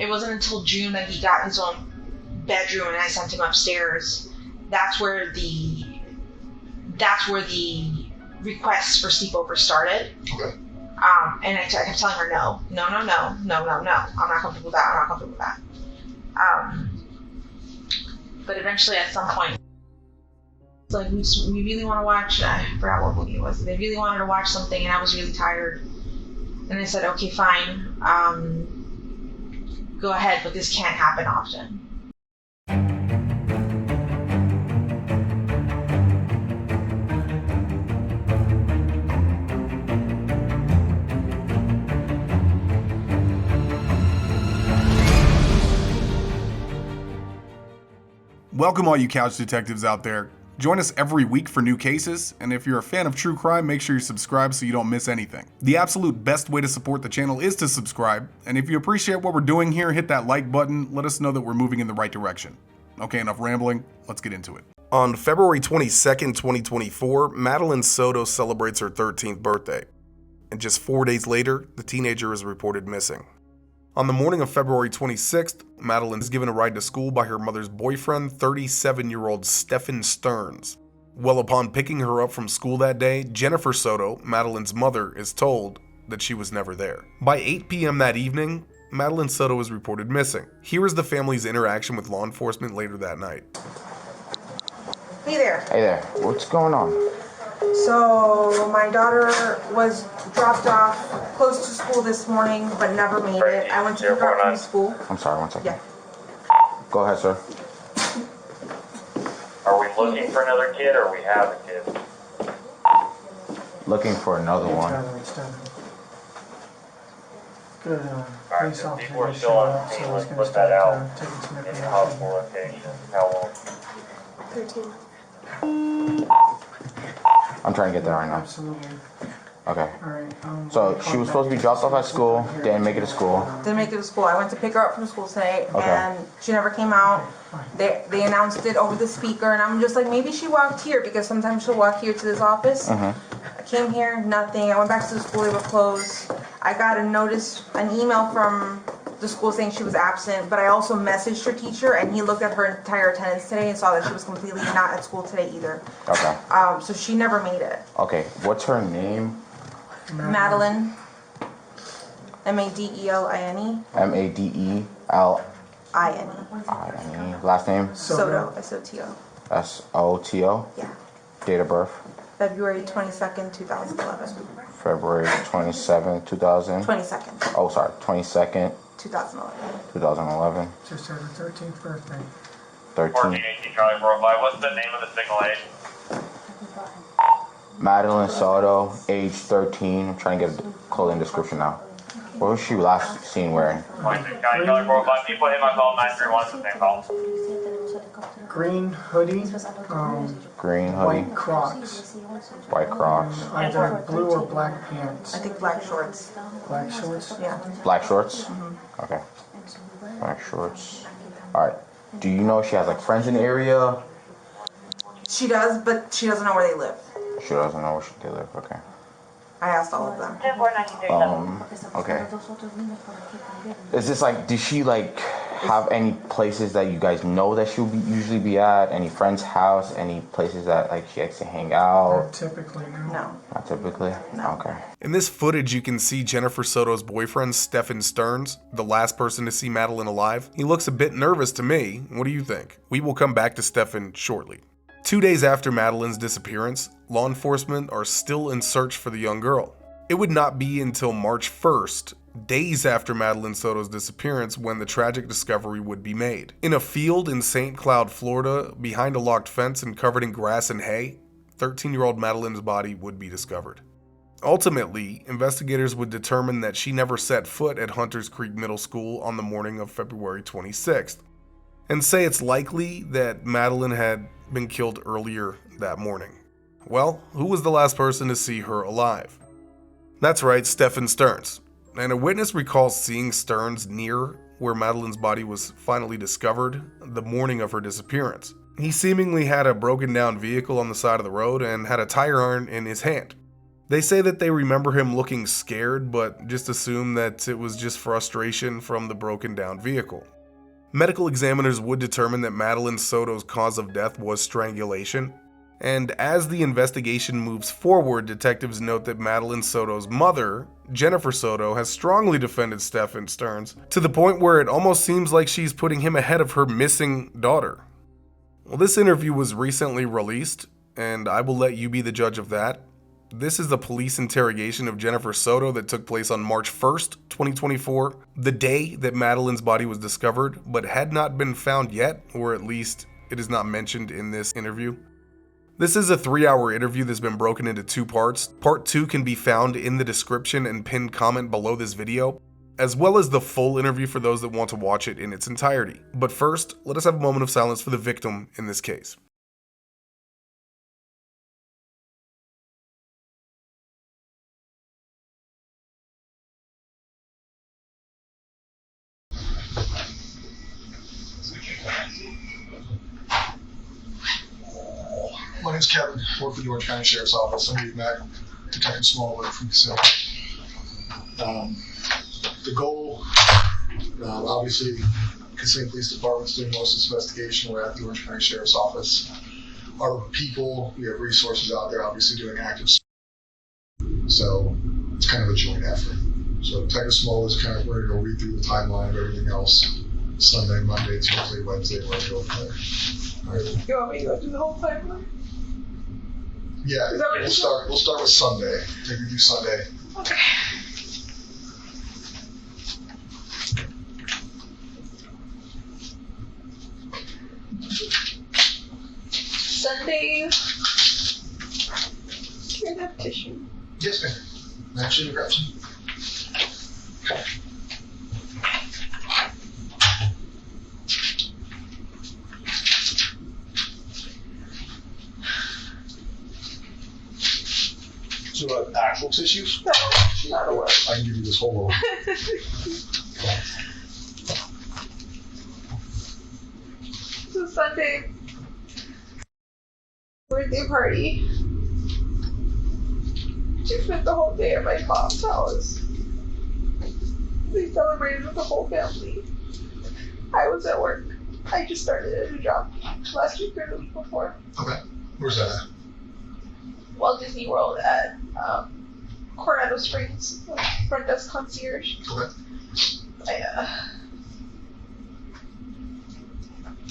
It wasn't until June that he got his own bedroom and I sent him upstairs. That's where the requests for sleepover started. Okay. And I kept telling her no. I'm not comfortable with that. But eventually at some point, it's like we really want to watch, I forgot what movie it was. They really wanted to watch something and I was really tired. And I said, okay, fine. Go ahead, but this can't happen often. Welcome all you couch detectives out there. Join us every week for new cases, and if you're a fan of true crime, make sure you subscribe so you don't miss anything. The absolute best way to support the channel is to subscribe, and if you appreciate what we're doing here, hit that like button, let us know that we're moving in the right direction. Okay, enough rambling, let's get into it. On February 22nd, 2024, Madeline Soto celebrates her 13th birthday, and just 4 days later, the teenager is reported missing. On the morning of February 26th, Madeline is given a ride to school by her mother's boyfriend, 37-year-old Stephan Stearns. Well, upon picking her up from school that day, Jennifer Soto, Madeline's mother, is told that she was never there. By 8 p.m. that evening, Madeline Soto is reported missing. Here is the family's interaction with law enforcement later that night. Hey there. Hey there. What's going on? So my daughter was dropped off close to school this morning, but never made it. I went to pick her up from school. I'm sorry, 1 second. Yeah. Go ahead, sir. Are we looking for another kid or we have a kid? Looking for another one. Good. Alright, so people are still on the scene. Let's put that out in the possible location. How long? 13. I'm trying to get there right now. Absolutely. Okay. All right. So she was supposed to be dropped off at school, didn't make it to school. Didn't make it to school. I went to pick her up from school today, Okay. and she never came out. They announced it over the speaker, and I'm just like, maybe she walked here, because sometimes she'll walk here to this office. I came here, nothing. I went back to the school, they were closed. I got an email from the school saying she was absent, but I also messaged her teacher, and he looked at her entire attendance today and saw that she was completely not at school today either. Okay. So she never made it. Okay. What's her name? Madeline. Madeline. Madeline. Last name? Soto. Soto. Soto. Yeah. Date of birth? February 22nd, 2011. February 27th, 2000. 22nd, Oh, sorry. 22nd, 2011. 2011. Just had her 13th birthday. 13. 1418 Charlie Worldwide. What's the name of the single aid? Madeline Soto, age 13. I'm trying to get a clothing description now. What was she last seen wearing? 26 County Charlie Worldwide. People hit my call 931. It's the same call. Green hoodie. Green hoodie. White Crocs. White Crocs. Either blue or black pants. I think black shorts. Black shorts. Yeah. Black shorts? Okay. Black shorts. Alright. Do you know if she has like friends in the area? She does, but she doesn't know where they live. She doesn't know where they live. Okay. I asked all of them. Okay. Is this like, does she like have any places that you guys know that she'll usually be at? Any friend's house? Any places that like she likes to hang out? Not typically, no. No. Not typically? No. Okay. In this footage, you can see Jennifer Soto's boyfriend, Stephan Stearns, the last person to see Madeline alive. He looks a bit nervous to me. What do you think? We will come back to Stephan shortly. 2 days after Madeline's disappearance, law enforcement are still in search for the young girl. It would not be until March 1st, days after Madeline Soto's disappearance, when the tragic discovery would be made. In a field in St. Cloud, Florida, behind a locked fence and covered in grass and hay, 13-year-old Madeline's body would be discovered. Ultimately, investigators would determine that she never set foot at Hunters Creek Middle School on the morning of February 26th, and say it's likely that Madeline had been killed earlier that morning. Well, who was the last person to see her alive? That's right, Stephan Stearns. And a witness recalls seeing Stearns near where Madeline's body was finally discovered the morning of her disappearance. He seemingly had a broken down vehicle on the side of the road and had a tire iron in his hand. They say that they remember him looking scared, but just assume that it was just frustration from the broken down vehicle. Medical examiners would determine that Madeline Soto's cause of death was strangulation, and as the investigation moves forward, detectives note that Madeline Soto's mother, Jennifer Soto, has strongly defended Stephan Stearns, to the point where it almost seems like she's putting him ahead of her missing daughter. Well, this interview was recently released, and I will let you be the judge of that. This is the police interrogation of Jennifer Soto that took place on March 1st, 2024, the day that Madeline's body was discovered, but had not been found yet, or at least it is not mentioned in this interview. This is a 3-hour interview that's been broken into 2 parts. Part 2 can be found in the description and pinned comment below this video, as well as the full interview for those that want to watch it in its entirety. But first, let us have a moment of silence for the victim in this case. My name's Kevin. I work for the Orange County Sheriff's Office. I'm with Matt, Detective Smallwood from Kissimmee. The goal, obviously, Kissimmee Police Department's doing most of this investigation. We're at the Orange County Sheriff's Office. Our people, we have resources out there, obviously doing active. So it's kind of a joint effort. So Detective Smallwood is kind of ready to read through the timeline of everything else. Sunday, Monday, Tuesday, Wednesday, we're going to go from there. All right. You want me to go through the whole timeline? Yeah, we'll start with Sunday. Take you through Sunday. Okay. Sunday. Can I have tissue? Yes, ma'am. Actually, grab some. So actual tissues? No, not a word. I can give you this whole roll. So Sunday, birthday party. She spent the whole day at my mom's house. They celebrated with the whole family. I was at work. I just started a new job last week or the week before. Okay. Where's that at? Walt Disney World at Coronado Springs, front desk concierge. Okay.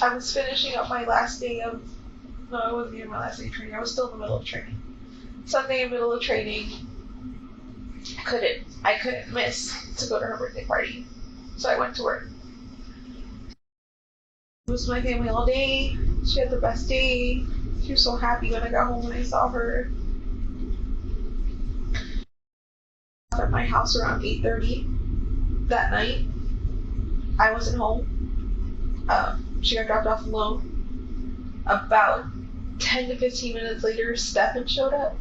I was finishing up my last day of, no, it wasn't even my last day of training. I was still in the middle of training. Sunday in the middle of training, I couldn't miss to go to her birthday party. So I went to work. It was my family all day. She had the best day. She was so happy when I got home and I saw her. At my house around 8:30 that night. I wasn't home. She got dropped off alone. About 10 to 15 minutes later, Stephan showed up.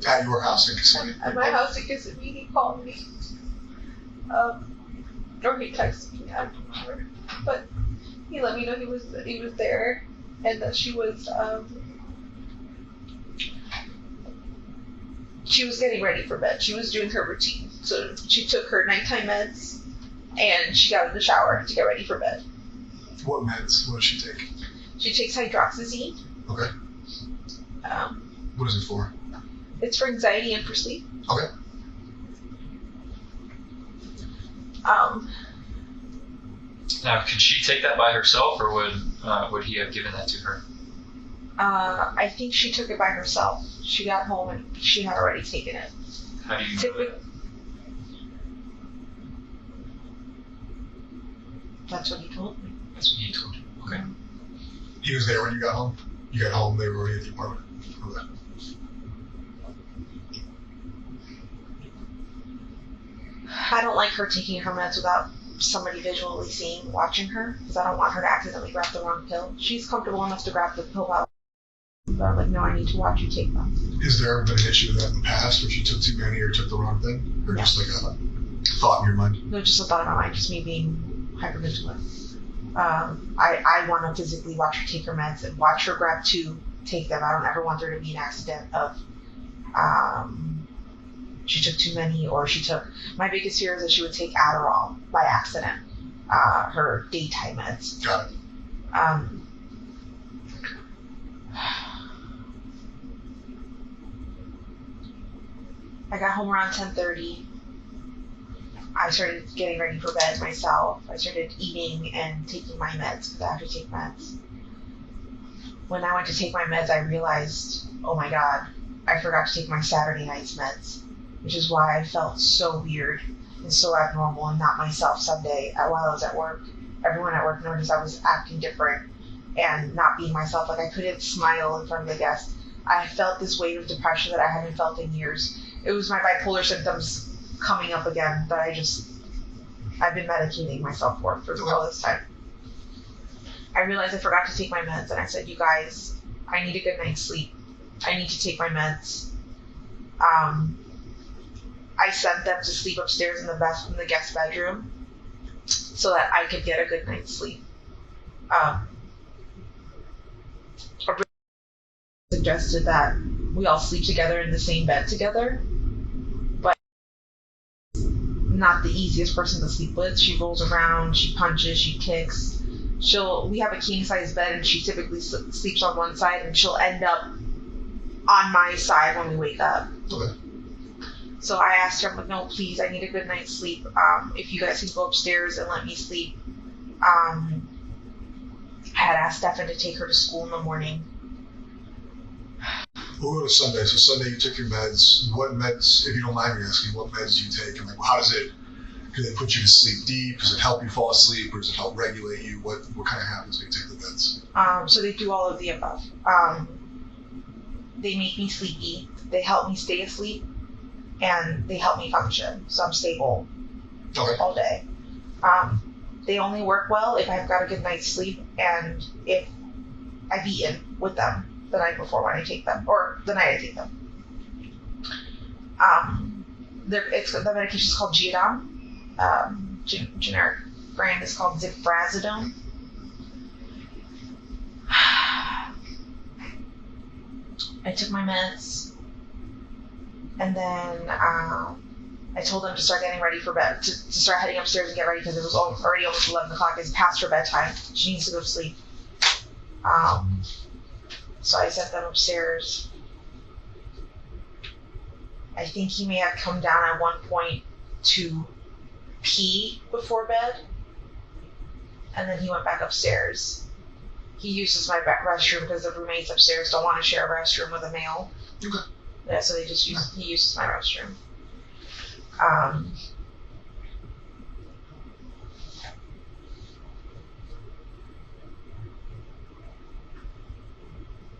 At your house in Kissimmee? At my house in Kissimmee, he called me. Or he texted me, I'm not sure. But he let me know he was there and that she was getting ready for bed. She was doing her routine. So she took her nighttime meds and she got in the shower to get ready for bed. What meds? What does she take? She takes hydroxyzine. Okay. What is it for? It's for anxiety and for sleep. Okay. Now, could she take that by herself, or would he have given that to her? I think she took it by herself. She got home and she had already taken it. How do you know that? That's what he told me. That's what he told you. Okay. He was there when you got home? You got home, they were already at the apartment? Okay. I don't like her taking her meds without somebody visually watching her, because I don't want her to accidentally grab the wrong pill. She's comfortable enough to grab the pill out. But I'm like, no, I need to watch you take them. Is there ever been an issue with that in the past, where she took too many or took the wrong thing? Or just like a thought in your mind? No, just a thought in my mind, just me being hypervigilant. I want to physically watch her take her meds and watch her grab 2, take them. I don't ever want there to be an accident of She took too many, or my biggest fear is that she would take Adderall by accident, her daytime meds. Got it. I got home around 10:30. I started getting ready for bed myself. I started eating and taking my meds because I have to take meds. When I went to take my meds, I realized, oh my God, I forgot to take my Saturday night's meds, which is why I felt so weird and so abnormal and not myself Sunday while I was at work. Everyone at work noticed I was acting different and not being myself. Like I couldn't smile in front of the guests. I felt this wave of depression that I hadn't felt in years. It was my bipolar symptoms coming up again that I've been medicating myself for all this time. I realized I forgot to take my meds, and I said, you guys, I need a good night's sleep. I need to take my meds. I sent them to sleep upstairs in the guest bedroom so that I could get a good night's sleep. Suggested that we all sleep together in the same bed together, but not the easiest person to sleep with. She rolls around, she punches, she kicks. We have a king size bed, and she typically sleeps on one side, and she'll end up on my side when we wake up. Okay. So I asked her, I'm like, no, please, I need a good night's sleep. If you guys can go upstairs and let me sleep. I had asked Stephan to take her to school in the morning. We'll go to Sunday. So Sunday you took your meds. What meds, if you don't mind me asking, what meds do you take? And like, how does it, do they put you to sleep deep? Does it help you fall asleep, or does it help regulate you? What kind of happens when you take the meds? So they do all of the above. They make me sleepy. They help me stay asleep, and they help me function. So I'm stable all day. They only work well if I've got a good night's sleep and if I've eaten with them the night before when I take them, or the night I take them. The medication is called Geodon. Generic brand is called Zifrazidone. I took my meds, and then I told them to start getting ready for bed, to start heading upstairs and get ready because it was already almost 11 o'clock. It's past her bedtime. She needs to go to sleep. So I sent them upstairs. I think he may have come down at one point to pee before bed, and then he went back upstairs. He uses my restroom because the roommates upstairs don't want to share a restroom with a male. Okay. Yeah, so he uses my restroom.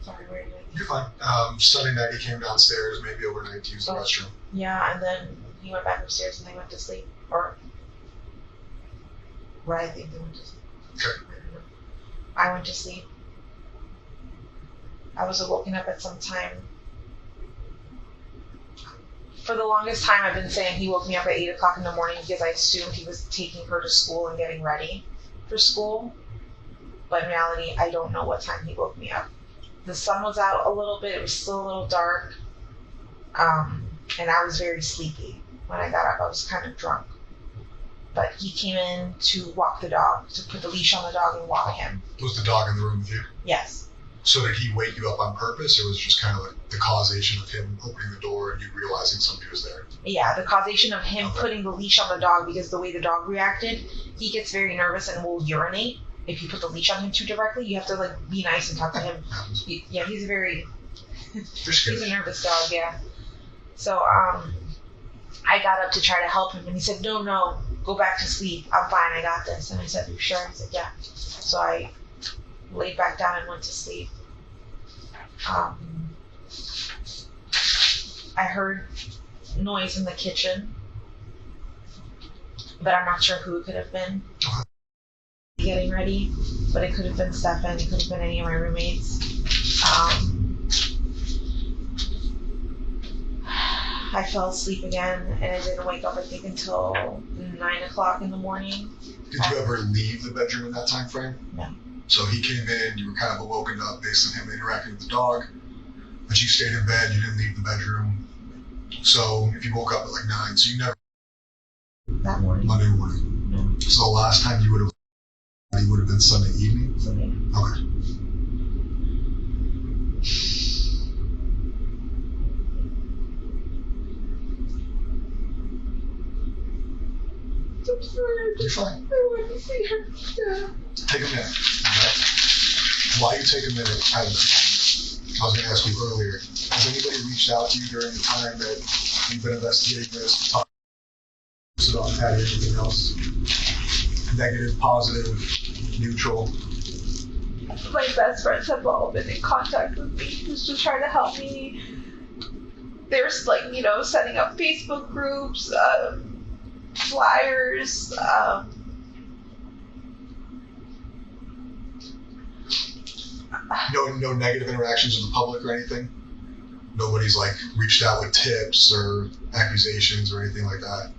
Sorry, where did I? You're fine. Sunday night he came downstairs, maybe overnight to use the restroom. Yeah, and then he went back upstairs and they went to sleep. Or where I think they went to sleep. Okay. I went to sleep. I was woken up at some time. For the longest time, I've been saying he woke me up at 8 o'clock in the morning because I assumed he was taking her to school and getting ready for school. But in reality, I don't know what time he woke me up. The sun was out a little bit. It was still a little dark. And I was very sleepy. When I got up, I was kind of drunk. But he came in to walk the dog, to put the leash on the dog and walk him. Was the dog in the room with you? Yes. So did he wake you up on purpose, or was it just kind of like the causation of him opening the door and you realizing somebody was there? Yeah, the causation of him putting the leash on the dog, because the way the dog reacted, he gets very nervous and will urinate if you put the leash on him too directly. You have to like be nice and talk to him. He's very he's a nervous dog, yeah. So I got up to try to help him, and he said, no, go back to sleep. I'm fine, I got this. And I said, you sure? He said, yeah. So I laid back down and went to sleep. I heard noise in the kitchen, but I'm not sure who it could have been. Getting ready, but it could have been Stephan, it could have been any of my roommates. I fell asleep again, and I didn't wake up, I think, until 9 o'clock in the morning. Did you ever leave the bedroom in that time frame? No. So he came in, you were kind of woken up based on him interacting with the dog, but you stayed in bed, you didn't leave the bedroom. So if you woke up at like 9, so you never That morning. Monday morning. So the last time you would have been Sunday evening. Sunday. Okay. I'm sorry. You're fine. I want to see her. Yeah. Take a minute. Okay? While you take a minute, I was going to ask you earlier, has anybody reached out to you during the time that you've been investigating this? So I've had anything else? Negative, positive, neutral? My best friends have all been in contact with me just to try to help me. There's like, setting up Facebook groups, flyers, No negative interactions with the public or anything? Nobody's like reached out with tips or accusations or anything like that?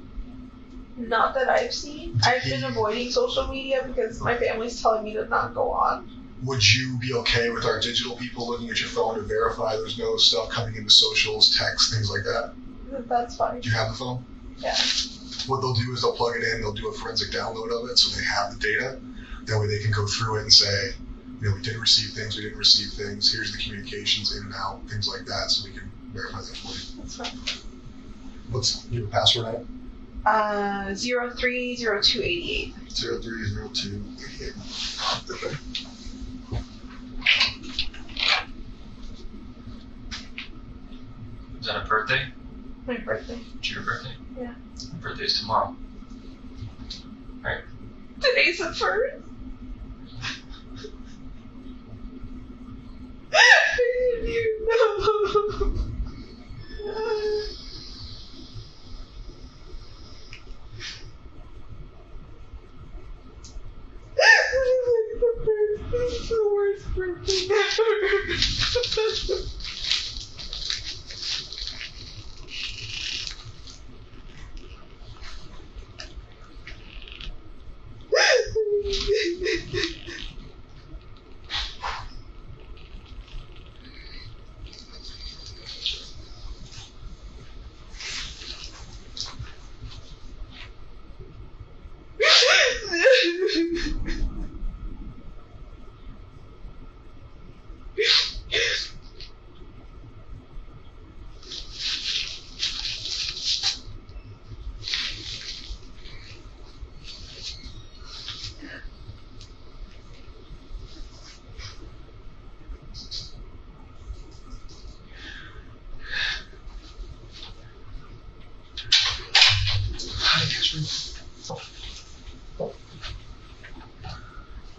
not that I've seen. I've been avoiding social media because my family's telling me to not go on. Would you be okay with our digital people looking at your phone to verify there's no stuff coming into socials, text, things like that? That's fine. Do you have the phone? Yeah. What they'll do is they'll plug it in, they'll do a forensic download of it so they have the data. That way they can go through it and say, we did receive things, we didn't receive things, here's the communications in and out, things like that, so we can verify that for you. That's fine. What's your password at? 030288. 030288. Okay. Is that a birthday? My birthday. It's your birthday? Yeah. My birthday's tomorrow. Right. Today's the first. I didn't even know. This is the worst birthday ever.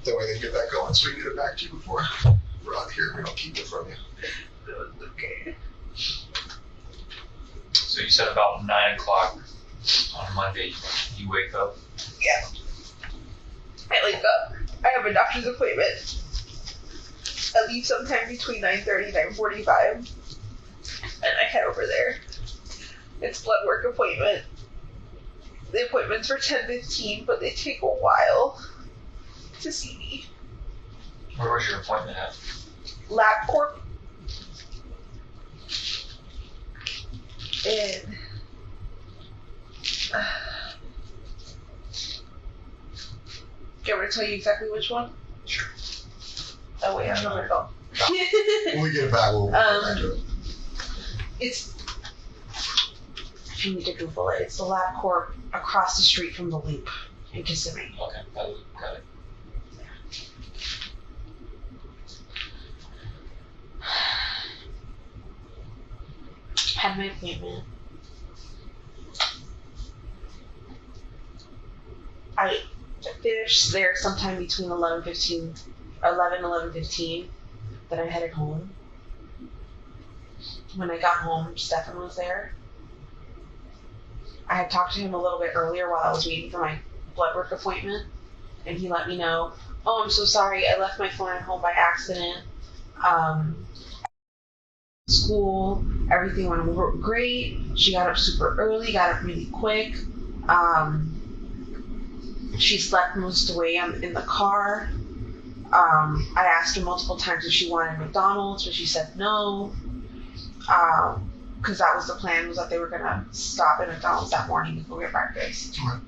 That way they get that going so we can get it back to you before we're out here. We don't keep it from you. Okay. So you said about 9 o'clock on Monday, you wake up. Yeah. I wake up. I have a doctor's appointment. I leave sometime between 9:30 and 9:45. And I head over there. It's blood work appointment. The appointment's for 10:15, but they take a while to see me. Where was your appointment at? LabCorp. And do you want me to tell you exactly which one? Sure. Oh wait, I don't know where to go. When we get it back, we'll get back to it. It's, if you need to Google it, it's the LabCorp across the street from the Loop in Kissimmee. Okay, got it. Had my appointment. I finished there sometime between 11:15 then I headed home. When I got home, Stephan was there. I had talked to him a little bit earlier while I was waiting for my blood work appointment, and he let me know, oh, I'm so sorry, I left my phone at home by accident. School, everything went great. She got up super early, got up really quick. She slept most of the way in the car. I asked her multiple times if she wanted McDonald's, but she said no. because that was the plan, was that they were gonna stop at McDonald's that morning to go get breakfast. Right.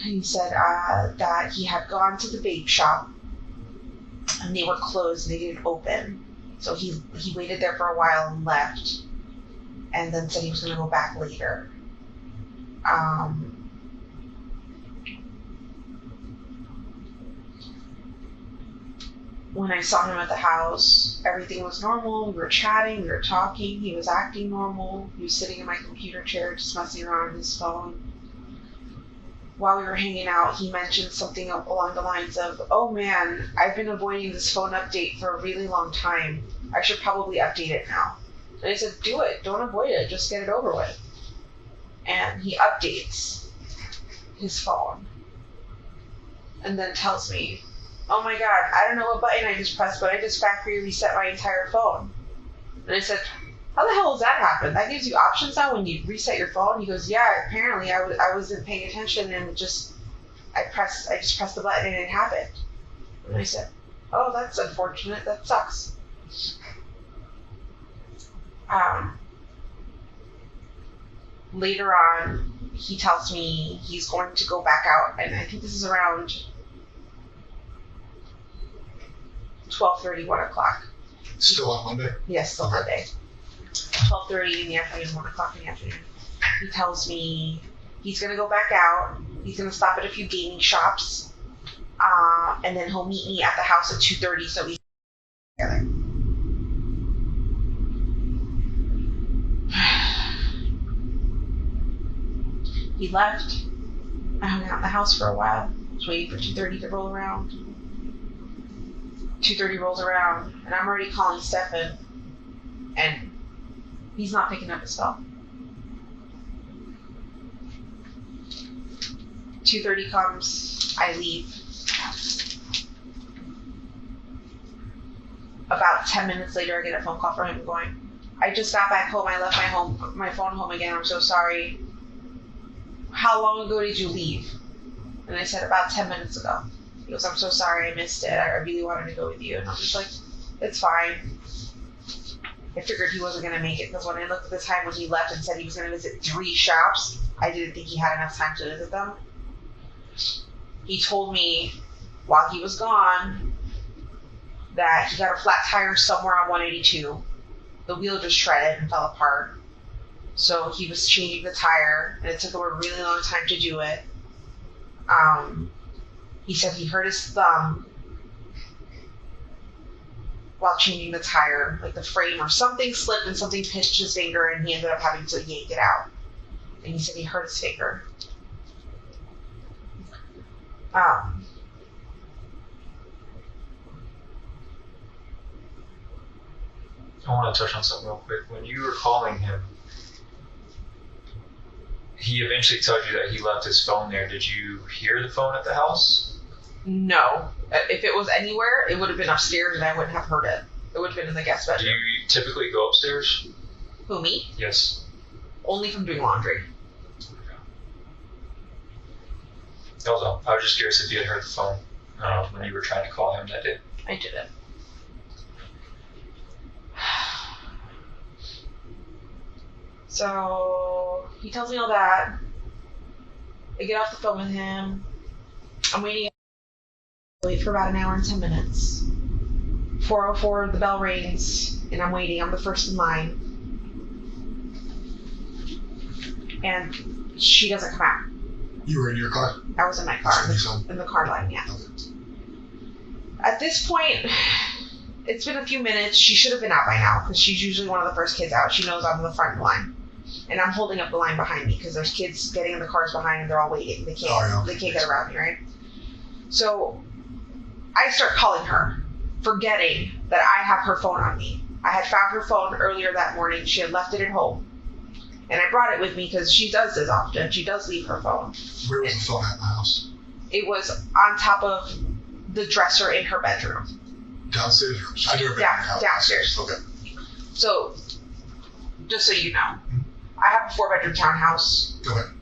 He said that he had gone to the vape shop and they were closed and they didn't open. So he waited there for a while and left, and then said he was gonna go back later. When I saw him at the house, everything was normal. We were chatting, we were talking, he was acting normal. He was sitting in my computer chair just messing around with his phone. While we were hanging out, he mentioned something along the lines of, "Oh man, I've been avoiding this phone update for a really long time. I should probably update it now." And I said, "Do it, don't avoid it, just get it over with." And he updates his phone and then tells me, "Oh my god, I don't know what button I just pressed, but I just factory reset my entire phone." And I said, "How the hell does that happen? That gives you options now when you reset your phone?" He goes, "Yeah, apparently I wasn't paying attention and I just pressed the button and it happened." And I said, "Oh, that's unfortunate. That sucks." Later on, he tells me he's going to go back out, and I think this is around 12:30, 1 o'clock. Still on Monday? Yes, still Monday. 12:30 in the afternoon, 1 o'clock in the afternoon. He tells me he's going to go back out. He's going to stop at a few gaming shops. And then he'll meet me at the house at 2:30 so we can get together. He left. I hung out in the house for a while. Was waiting for 2:30 to roll around. 2:30 rolls around, and I'm already calling Stephan, and he's not picking up his phone. 2:30 comes, I leave. About 10 minutes later, I get a phone call from him going, "I just got back home. I left my phone home again. I'm so sorry. How long ago did you leave?" And I said, "About 10 minutes ago." He goes, "I'm so sorry, I missed it. I really wanted to go with you." And I'm just like, "It's fine." I figured he wasn't going to make it, because when I looked at the time when he left and said he was going to visit 3 shops, I didn't think he had enough time to visit them. He told me while he was gone that he got a flat tire somewhere on 182. The wheel just shredded and fell apart. So he was changing the tire, and it took him a really long time to do it. He said he hurt his thumb while changing the tire, like the frame or something slipped and something pinched his finger, and he ended up having to yank it out. And he said he hurt his finger. I want to touch on something real quick. When you were calling him, he eventually told you that he left his phone there. Did you hear the phone at the house? No. If it was anywhere, it would have been upstairs and I wouldn't have heard it. It would have been in the guest Do bedroom. you typically go upstairs? Who, me? Yes. Only from doing laundry. That was all. I was just curious if you had heard the phone when you were trying to call him that day. I didn't. So he tells me all that. I get off the phone with him. I'm waiting. Wait for about an hour and 10 minutes. 4:04, the bell rings, and I'm waiting. I'm the first in line. And she doesn't come out. You were in your car? I was in my car, in the car line, yeah. At this point, it's been a few minutes. She should have been out by now, because she's usually one of the first kids out. She knows I'm in the front line. And I'm holding up the line behind me, because there's kids getting in the cars behind and they're all waiting. They can't get around me, right? So I start calling her, forgetting that I have her phone on me. I had found her phone earlier that morning. She had left it at home. And I brought it with me because she does this often. She does leave her phone. Where was the phone at in the house? It was on top of the dresser in her bedroom. Downstairs? I do it downstairs. Okay. So, just so you know, I have a 4-bedroom townhouse. Go ahead.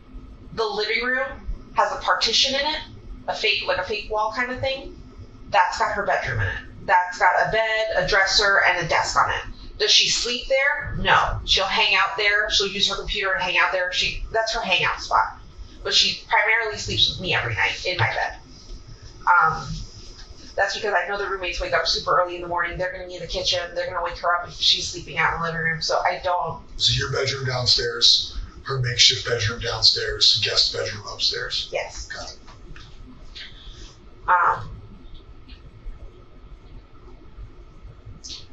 The living room has a partition in it, a fake wall kind of thing. That's got her bedroom in it. That's got a bed, a dresser, and a desk on it. Does she sleep there? No. She'll hang out there. She'll use her computer and hang out there. That's her hangout spot. But she primarily sleeps with me every night in my bed. That's because I know the roommates wake up super early in the morning. They're going to be in the kitchen. They're going to wake her up if she's sleeping out in the living room. So I don't. So your bedroom downstairs, her makeshift bedroom downstairs, guest bedroom upstairs. Yes. Got it.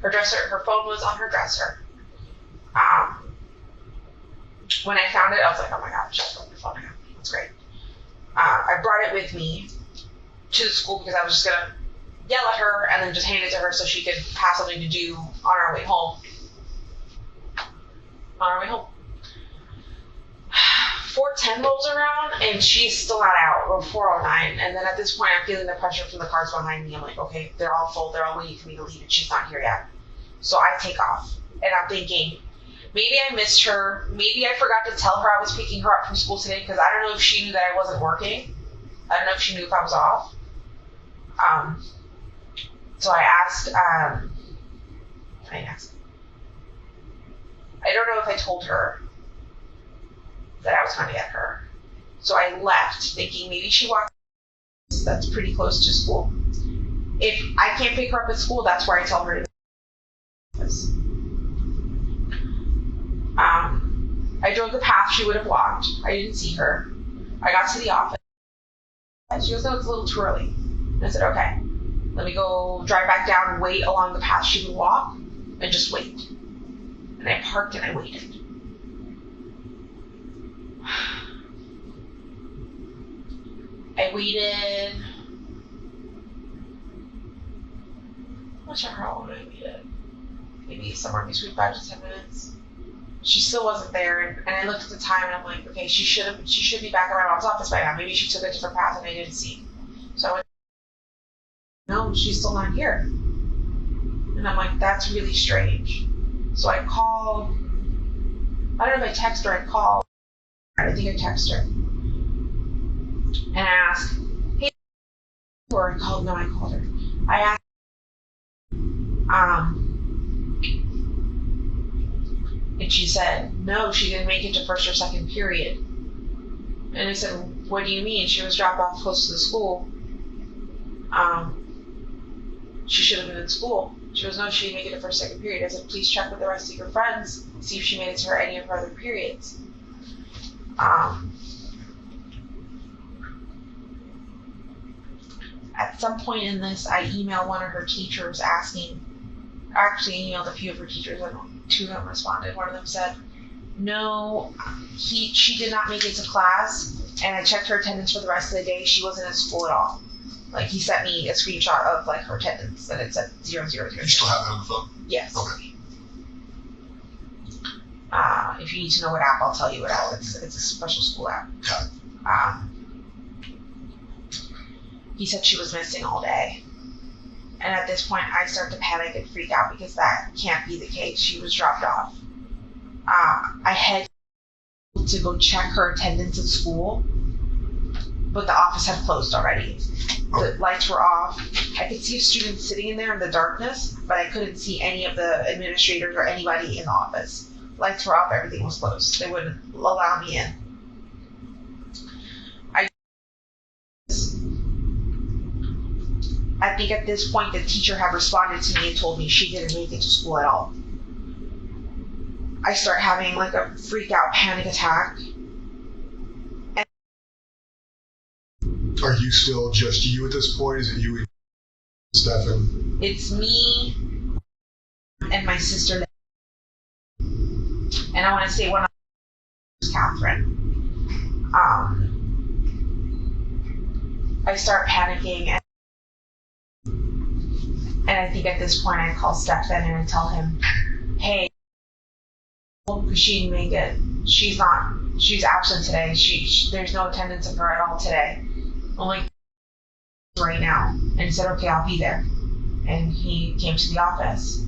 Her phone was on her dresser. When I found it, I was like, oh my God, she's got her phone now. That's great. I brought it with me to the school because I was just going to yell at her and then just hand it to her so she could have something to do on our way home. 4:10 rolls around and she's still not out, or 4:09. And then at this point, I'm feeling the pressure from the cars behind me. I'm like, okay, they're all full. They're all waiting for me to leave and she's not here yet. So I take off and I'm thinking, maybe I missed her. Maybe I forgot to tell her I was picking her up from school today because I don't know if she knew that I wasn't working. I don't know if she knew if I was off. So I asked, I don't know if I told her that I was going to get her. So I left thinking maybe she walked. That's pretty close to school. If I can't pick her up at school, that's where I tell her to. I drove the path she would have walked. I didn't see her. I got to the office. And she goes, no, it's a little too early. And I said, okay, let me go drive back down and wait along the path she would walk and just wait. And I parked and I waited. I waited. I'm not sure how long I waited. Maybe somewhere between 5 to 10 minutes. She still wasn't there, and I looked at the time and I'm like, okay, she should be back at my mom's office by now. Maybe she took a different path and I didn't see. So I went, no, she's still not here. And I'm like, that's really strange. So I called. I don't know if I texted her. I called. I think I texted her. And I asked, hey, or I called. No, I called her. I asked, and she said, no, she didn't make it to first or second period. And I said, what do you mean? She was dropped off close to the school. She should have been in school. She goes, no, she didn't make it to first, second period. I said, please check with the rest of your friends, see if she made it to any of her other periods. At some point in this, I emailed one of her teachers asking, I actually emailed a few of her teachers and 2 of them responded. One of them said, no, she did not make it to class, and I checked her attendance for the rest of the day. She wasn't at school at all. Like, he sent me a screenshot of like her attendance and it said 0, 0, 0. You still have it on the phone? Yes. Okay. If you need to know what app, I'll tell you what app. It's a special school app. Got it. He said she was missing all day. And at this point, I start to panic and freak out because that can't be the case. She was dropped off. I had to go check her attendance at school, but the office had closed already. The lights were off. I could see students sitting in there in the darkness, but I couldn't see any of the administrators or anybody in the office. Lights were off, everything was closed. They wouldn't allow me in. I think at this point the teacher had responded to me and told me she didn't make it to school at all. I start having like a freak out panic attack. And Are you still just you at this point? Is it you and Stephan? it's me and my sister. And I want to say one of them is Catherine. I start panicking and I think at this point I call Stephan and I tell him, hey, because she didn't make it. She's absent today. There's no attendance of her at all today. Only right now. And he said, okay, I'll be there. And he came to the office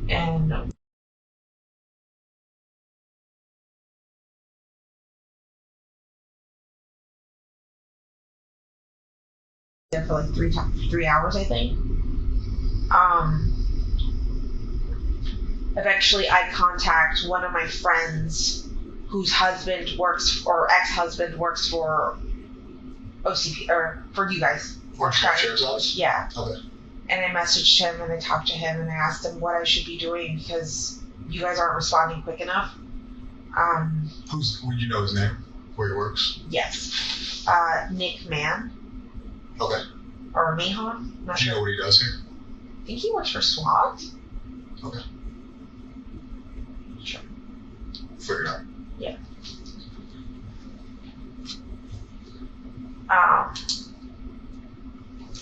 and there for like 3 hours, I think. eventually I contact one of my friends whose husband works, or ex-husband works for OCP, or for you guys. Orange County Sheriff's Office? Yeah. Okay. And I messaged him and I talked to him and I asked him what I should be doing because you guys aren't responding quick enough. Would you know his name? Where he works? Yes. Nick Mann. Okay. Or Mahon. Not Do you know sure. what he does here? I think he works for SWAT. Okay. Sure. Figure it out. Yeah.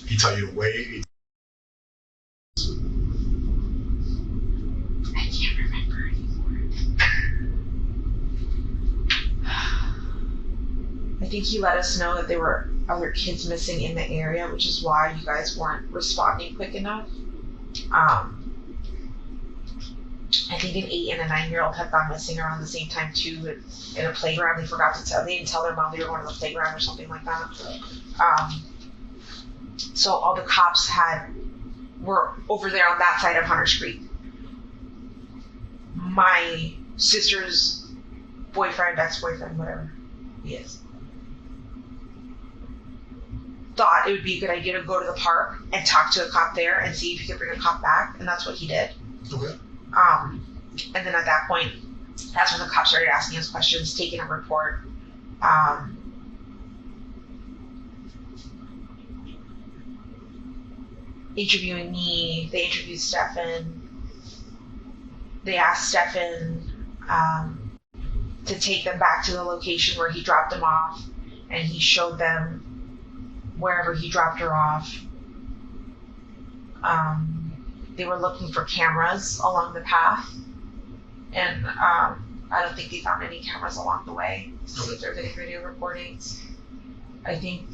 He tell you to wait. I can't remember anymore. I think he let us know that there were other kids missing in the area, which is why you guys weren't responding quick enough. I think an 8 and a 9-year-old had gone missing around the same time too, in a playground. They forgot to tell. They didn't tell their mom they were going to the playground or something like that. So all the cops were over there on that side of Hunters Creek. My sister's boyfriend, ex-boyfriend, whatever he is, thought it would be a good idea to go to the park and talk to a cop there and see if he could bring a cop back, and that's what he did. Okay. And then at that point, that's when the cops started asking us questions, taking a report. Interviewing me. They interviewed Stephan. They asked Stephan to take them back to the location where he dropped them off, and he showed them wherever he dropped her off. They were looking for cameras along the path, and I don't think they found any cameras along the way to see if there's any video recordings. I think.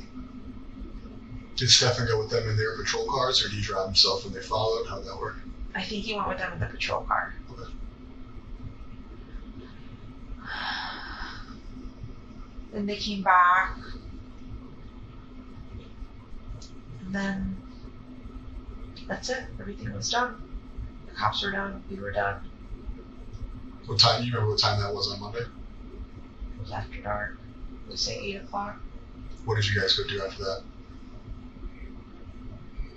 Did Stephan go with them in their patrol cars, or did he drive himself when they followed? How'd that work? I think he went with them in the patrol car. Okay. Then they came back, and then that's it. Everything was done. The cops were done. We were done. What time? You remember what time that was on Monday? It was after dark. We'll say 8 o'clock. What did you guys go do after that?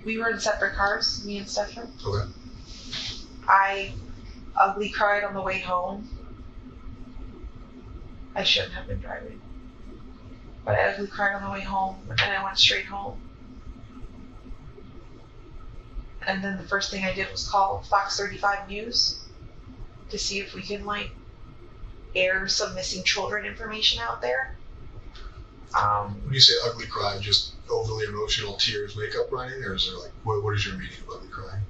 We were in separate cars, me and Stephan. Okay. I ugly cried on the way home. I shouldn't have been driving. But I ugly cried on the way home, and I went straight home. And then the first thing I did was call Fox 35 News to see if we can, air some missing children information out there. When you say ugly cry, just overly emotional tears, makeup running, or is there what is your meaning of ugly crying?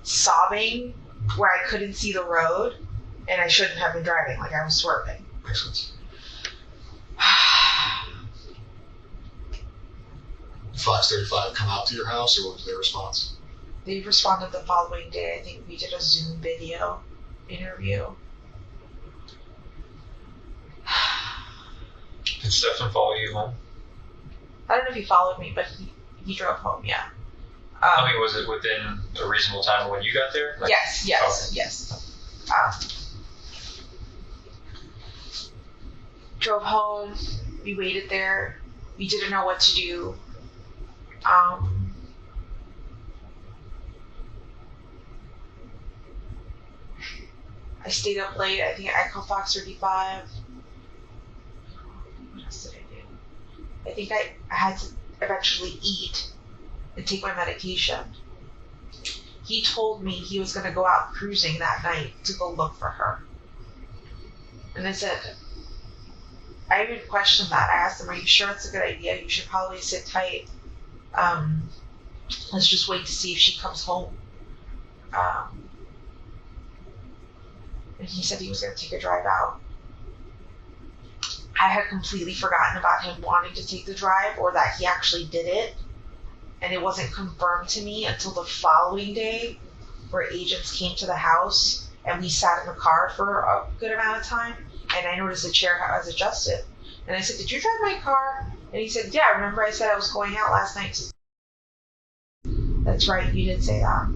Sobbing where I couldn't see the road, and I shouldn't have been driving, I was swerving. Makes sense. Did Fox 35 come out to your house, or what was their response? They responded the following day. I think we did a Zoom video interview. Did Stephan follow you home? I don't know if he followed me, but he drove home, yeah. Was it within a reasonable time when you got there? Yes. Okay. Yes. Drove home. We waited there. We didn't know what to do. I stayed up late. I think I called Fox 35. What else did I do? I think I had to eventually eat and take my medication. He told me he was going to go out cruising that night to go look for her. And I said, I even questioned that. I asked him, are you sure it's a good idea? You should probably sit tight. Let's just wait to see if she comes home. And he said he was going to take a drive out. I had completely forgotten about him wanting to take the drive, or that he actually did it. And it wasn't confirmed to me until the following day, where agents came to the house and we sat in the car for a good amount of time. And I noticed the chair was adjusted. And I said, did you drive my car? And he said, yeah, remember I said I was going out last night? That's right, you did say that.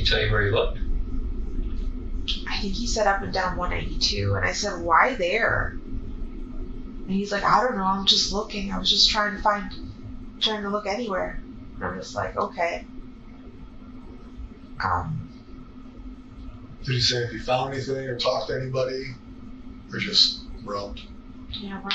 he tell you where he looked? I think he said up and down 192, and I said, why there? And he's like, I don't know, I'm just looking. I was just trying to look anywhere. And I'm just like, okay. Did he say if he found anything or talked to anybody, or just roamed? Yeah, well.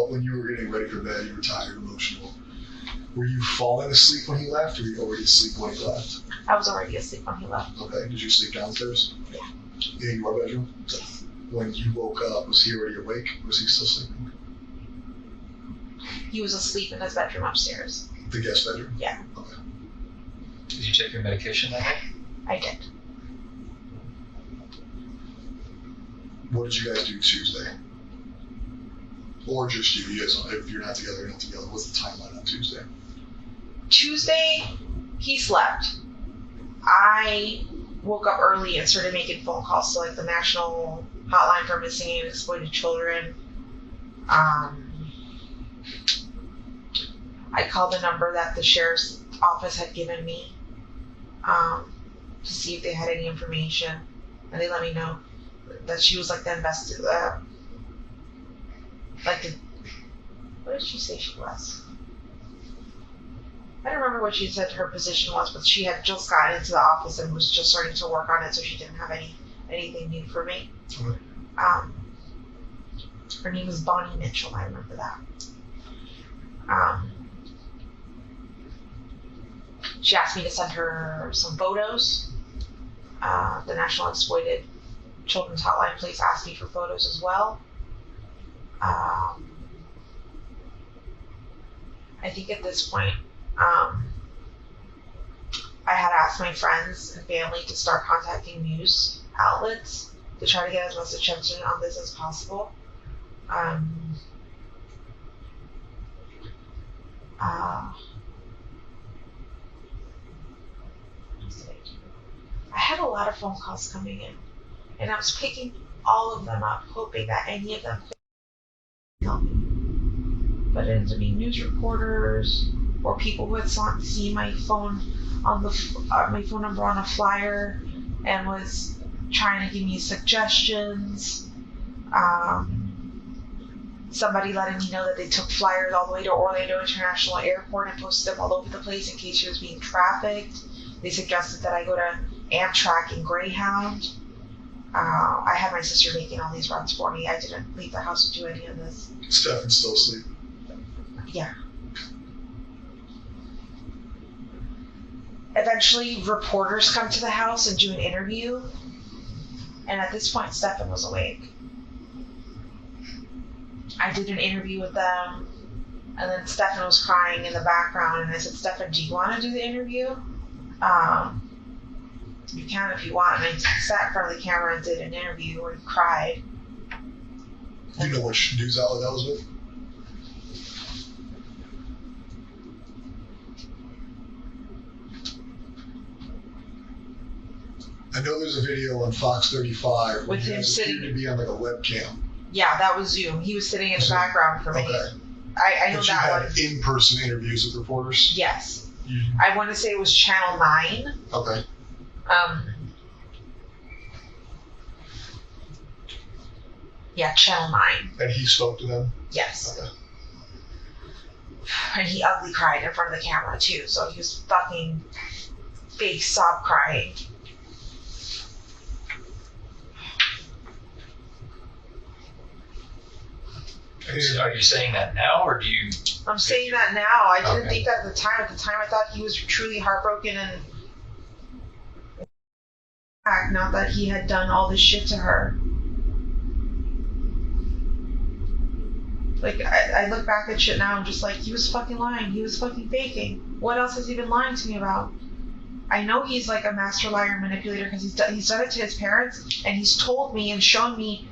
When you were getting ready for bed, you were tired, emotional. Were you falling asleep when he left, or were you already asleep when he left? I was already asleep when he left. Okay. Did you sleep downstairs? Yeah. In your bedroom? Yes. When you woke up, was he already awake? Was he still sleeping? He was asleep in his bedroom upstairs. The guest bedroom? Yeah. Okay. Did you take your medication that night? I did. What did you guys do Tuesday? Or just you? You guys, if you're not together, you're not together. What's the timeline on Tuesday? Tuesday, he slept. I woke up early and started making phone calls to like the national hotline for missing and exploited children. I called the number that the sheriff's office had given me to see if they had any information, and they let me know that she was like the what did she say she was? I don't remember what she said her position was, but she had just gotten into the office and was just starting to work on it, so she didn't have anything new for me. Okay. Her name was Bonnie Mitchell. I remember that. She asked me to send her some photos. The National Exploited Children's Hotline Police asked me for photos as well. I think at this point, I had asked my friends and family to start contacting news outlets to try to get as much attention on this as possible. I had a lot of phone calls coming in, and I was picking all of them up, hoping that any of them could help me. But it ended up being news reporters or people who had seen my phone on my phone number on a flyer and was trying to give me suggestions. Somebody letting me know that they took flyers all the way to Orlando International Airport and posted them all over the place in case she was being trafficked. They suggested that I go to Amtrak and Greyhound. I had my sister making all these runs for me. I didn't leave the house to do any of this. Stephan's still asleep. Yeah. Eventually, reporters come to the house and do an interview. And at this point, Stephan was awake. I did an interview with them, and then Stephan was crying in the background, and I said, Stephan, do you want to do the interview? You can if you want. And I sat in front of the camera and did an interview where he cried. Do you know which news outlet that was with? I know there's a video on Fox 35 With him sitting to be on like a webcam. Yeah, that was Zoom. He was sitting in the background for me. Okay. I know But you that had one. in-person interviews with reporters? Yes. You, I want to say it was Channel 9. okay. Yeah, Channel 9. And he spoke to them? Yes. Okay. And he ugly cried in front of the camera too, so he was fucking fake sob crying. Are you saying that now, or do you? I'm saying that now. I didn't Okay. think that at the time. At the time, I thought he was truly heartbroken and not that he had done all this shit to her. Like, I look back at shit now, I'm just like, he was fucking lying. He was fucking faking. What else has he been lying to me about? I know he's like a master liar and manipulator because he's done it to his parents, and he's told me and shown me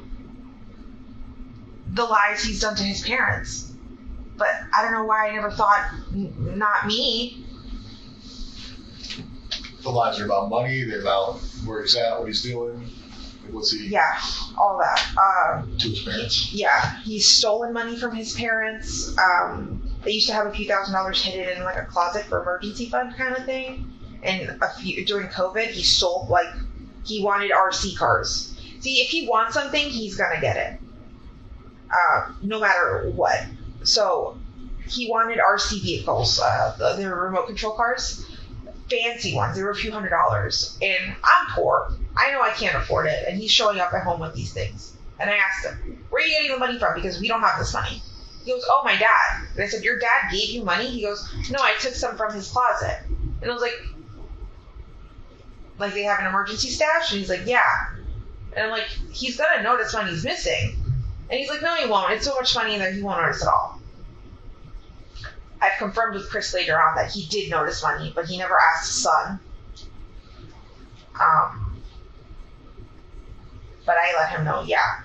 the lies he's done to his parents. But I don't know why I never thought, not me. The lies are about money, they're about where he's at, what he's doing. What's he Yeah, all that. to his parents? Yeah, he's stolen money from his parents. They used to have a few $1,000s hidden in like a closet for emergency fund kind of thing. And during COVID, he stole he wanted RC cars. See, if he wants something, he's gonna get it, no matter what. So he wanted RC vehicles, the remote control cars, fancy ones. They were a few $100s, and I'm poor. I know I can't afford it, and he's showing up at home with these things. And I asked him, "Where are you getting the money from? Because we don't have this money." He goes, "Oh, my dad." And I said, "Your dad gave you money?" He goes, "No, I took some from his closet." And I was like they have an emergency stash? And he's like, "Yeah." And I'm like, he's gonna notice money's missing. And he's like, "No, he won't. It's so much money in there, he won't notice at all." I've confirmed with Chris later on that he did notice money, but he never asked his son. But I let him know, yeah,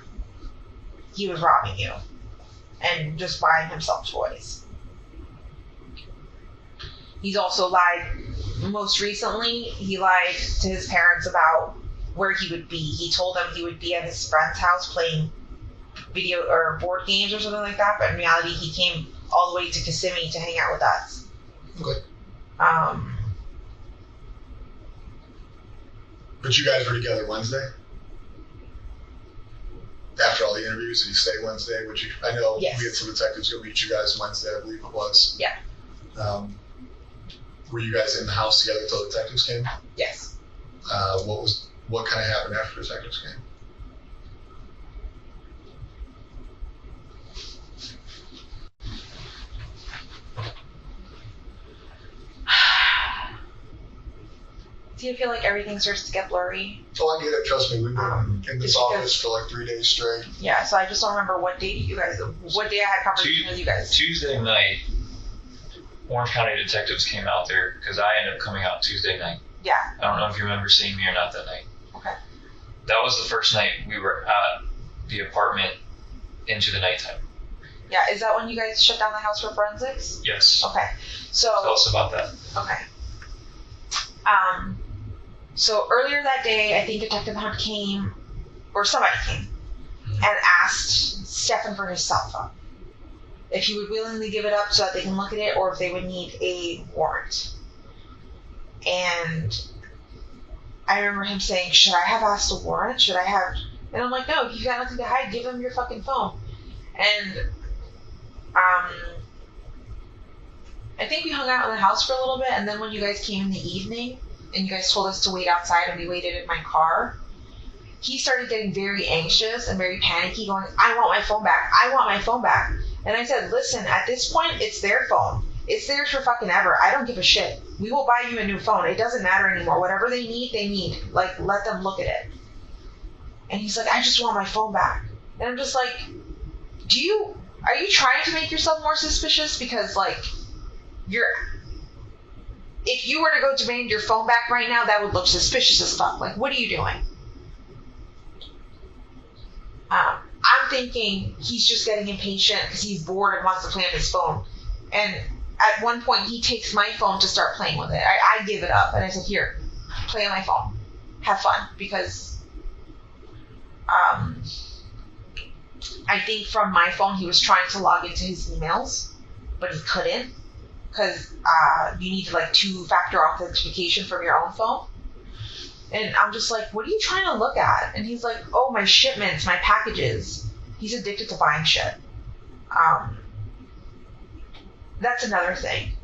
he was robbing you and just buying himself toys. He's also lied. Most recently, he lied to his parents about where he would be. He told them he would be at his friend's house playing video or board games or something like that, but in reality, he came all the way to Kissimmee to hang out with us. Okay. But you guys were together Wednesday? After all the interviews, did you stay Wednesday? I know Yes. we had some detectives go meet you guys Wednesday, I believe it was. Yeah. Were you guys in the house together until the detectives came? Yes. What kind of happened after the detectives came? Do you feel like everything starts to get blurry? Oh, I get it. Trust me, we've been in this just office for like 3 days straight. Yeah, so I just don't remember what day I had conversation with you guys. Tuesday night, Orange County detectives came out there because I ended up coming out Tuesday night. Yeah. I don't know if you remember seeing me or not that night. Okay. That was the first night we were at the apartment into the nighttime. Yeah, is that when you guys shut down the house for forensics? Yes. Okay. So Tell us about that. okay. So earlier that day, I think Detective Hunt came, or somebody came, and asked Stephan for his cell phone. If he would willingly give it up so that they can look at it, or if they would need a warrant. And I remember him saying, "Should I have asked a warrant? Should I have?" And I'm like, "No, you got nothing to hide. Give him your fucking phone." And I think we hung out in the house for a little bit, and then when you guys came in the evening, and you guys told us to wait outside, and we waited in my car, he started getting very anxious and very panicky, going, "I want my phone back. I want my phone back." And I said, "Listen, at this point, it's their phone. It's theirs for fucking ever. I don't give a shit. We will buy you a new phone. It doesn't matter anymore. Whatever they need, they need. Like, let them look at it." And he's like, "I just want my phone back." And I'm just like, are you trying to make yourself more suspicious? Because, like, if you were to go demand your phone back right now, that would look suspicious as fuck. Like, what are you doing? I'm thinking he's just getting impatient because he's bored and wants to play on his phone. And at one point, he takes my phone to start playing with it. I give it up, and I said, "Here, play on my phone. Have fun." Because I think from my phone, he was trying to log into his emails, but he couldn't. Because you need like 2-factor authentication from your own phone. And I'm just like, "What are you trying to look at?" And he's like, "Oh, my shipments, my packages." He's addicted to buying shit. That's another thing.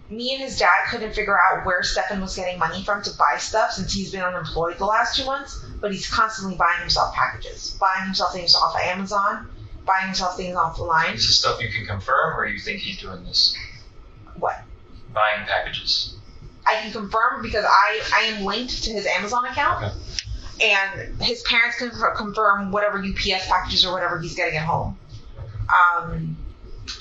Me and his dad couldn't figure out where Stephan was getting money from to buy stuff since he's been unemployed the last 2 months, but he's constantly buying himself packages, buying himself things off of Amazon, buying himself things off the line. Is this stuff you can confirm, or you think he's doing this? What? Buying packages. I can confirm because I am linked to his Amazon account. Okay. And his parents can confirm whatever UPS packages or whatever he's getting at home.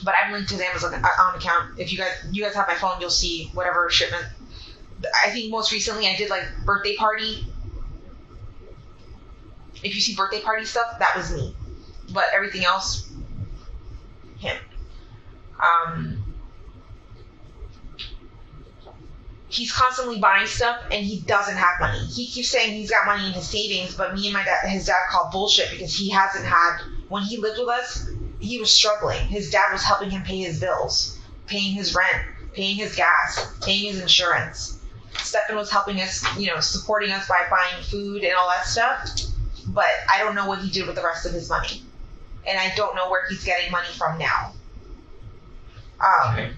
But I'm linked to his Amazon account. If you guys have my phone, you'll see whatever shipment. I think most recently I did like birthday party. If you see birthday party stuff, that was me. But everything else, him. he's constantly buying stuff and he doesn't have money. He keeps saying he's got money in his savings, but me and his dad called bullshit because he hasn't had, when he lived with us, he was struggling. His dad was helping him pay his bills, paying his rent, paying his gas, paying his insurance. Stephan was helping us, supporting us by buying food and all that stuff. But I don't know what he did with the rest of his money. And I don't know where he's getting money from now. Okay.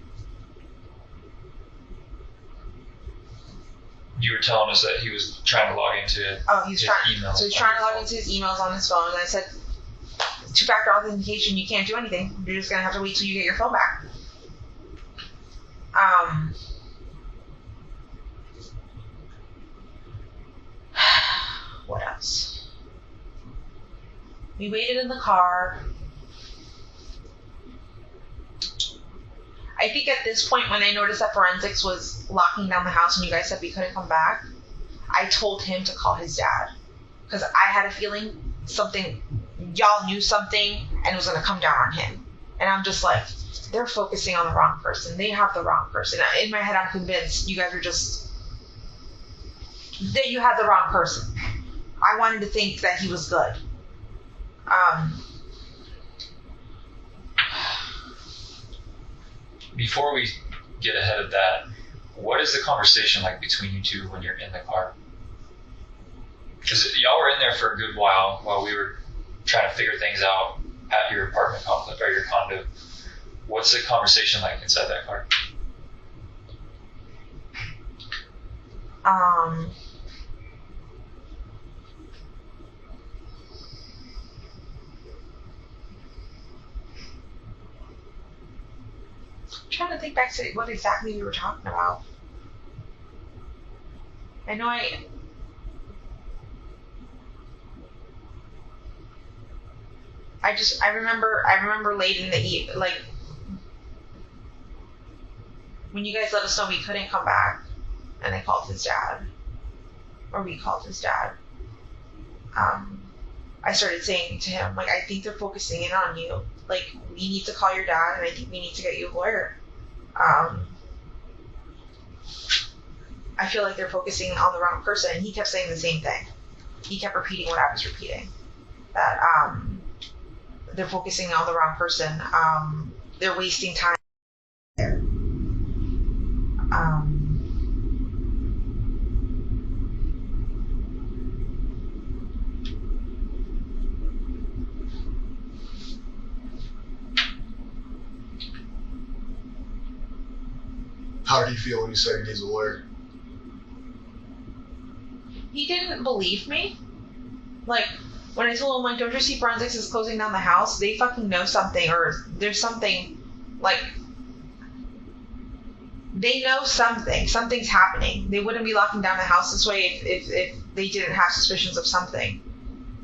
You were telling us that he was trying to log into his emails. So he's trying to log into his emails on his phone. And I said, two-factor authentication, you can't do anything. You're just going to have to wait till you get your phone back. What else? We waited in the car. I think at this point, when I noticed that forensics was locking down the house and you guys said we couldn't come back, I told him to call his dad. Because I had a feeling y'all knew something and it was going to come down on him. And I'm just like, they're focusing on the wrong person. They have the wrong person. In my head, I'm convinced you guys are that you had the wrong person. I wanted to think that he was good. Before we get ahead of that, what is the conversation like between you two when you're in the car? Because y'all were in there for a good while we were trying to figure things out at your apartment complex or your condo. What's the conversation like inside that car? I'm trying to think back to what exactly we were talking about. I know I remember late in the evening, like when you guys let us know we couldn't come back, and I called his dad, or we called his dad. I started saying to him, like, I think they're focusing in on you. Like, we need to call your dad, and I think we need to get you a lawyer. I feel like they're focusing on the wrong person. And he kept saying the same thing. He kept repeating what I was repeating. That they're focusing on the wrong person. They're wasting time there. How did he feel when you said he needs a lawyer? He didn't believe me. Like, when I told him, like, don't you see forensics is closing down the house? They fucking know something, or there's something, like, they know something. Something's happening. They wouldn't be locking down the house this way if they didn't have suspicions of something.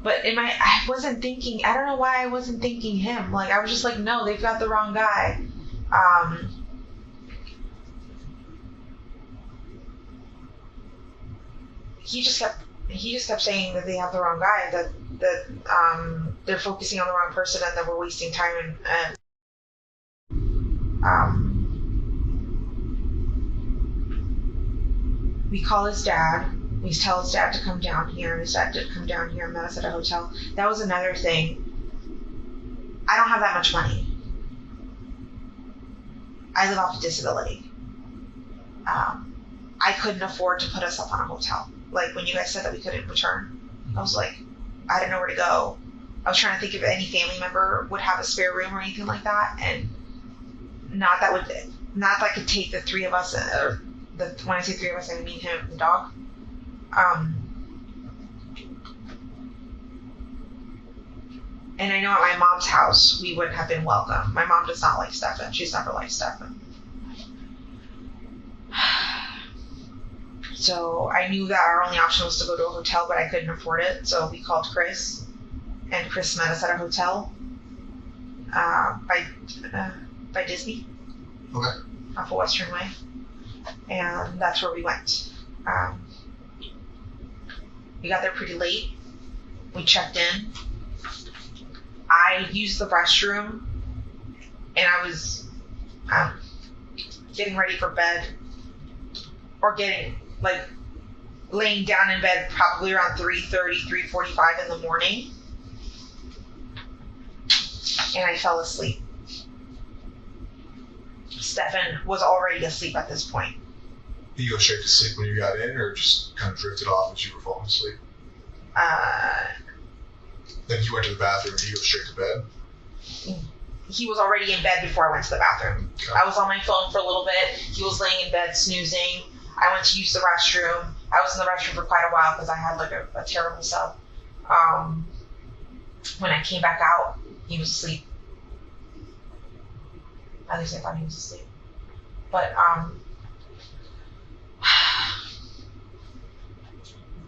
But I wasn't thinking, I don't know why I wasn't thinking him. Like, I was just like, no, they've got the wrong guy. He just kept saying that they have the wrong guy, that they're focusing on the wrong person, and that we're wasting time. We call his dad. We tell his dad to come down here. His dad did come down here and met us at a hotel. That was another thing. I don't have that much money. I live off of disability. I couldn't afford to put us up on a hotel. Like, when you guys said that we couldn't return, I was like, I didn't know where to go. I was trying to think if any family member would have a spare room or anything like that, and not that could take the three of us, or when I say three of us, I mean him and the dog. And I know at my mom's house, we wouldn't have been welcome. My mom does not like Stephan. She's never liked Stephan. So I knew that our only option was to go to a hotel, but I couldn't afford it. So we called Chris, and Chris met us at a hotel by Disney, Okay. off of Western Way, and that's where we went. We got there pretty late. We checked in. I used the restroom, and I was getting ready for bed. or getting, like, laying down in bed probably around 3:30, 3:45 in the morning. And I fell asleep. Stephan was already asleep at this point. Did you go straight to sleep when you got in, or just kind of drifted off as you were falling asleep? Then you went to the bathroom and you go straight to bed? He was already in bed before I went to the bathroom. Okay. I was on my phone for a little bit. He was laying in bed snoozing. I went to use the restroom. I was in the restroom for quite a while because I had like a terrible sub. When I came back out, he was asleep. At least I thought he was asleep. But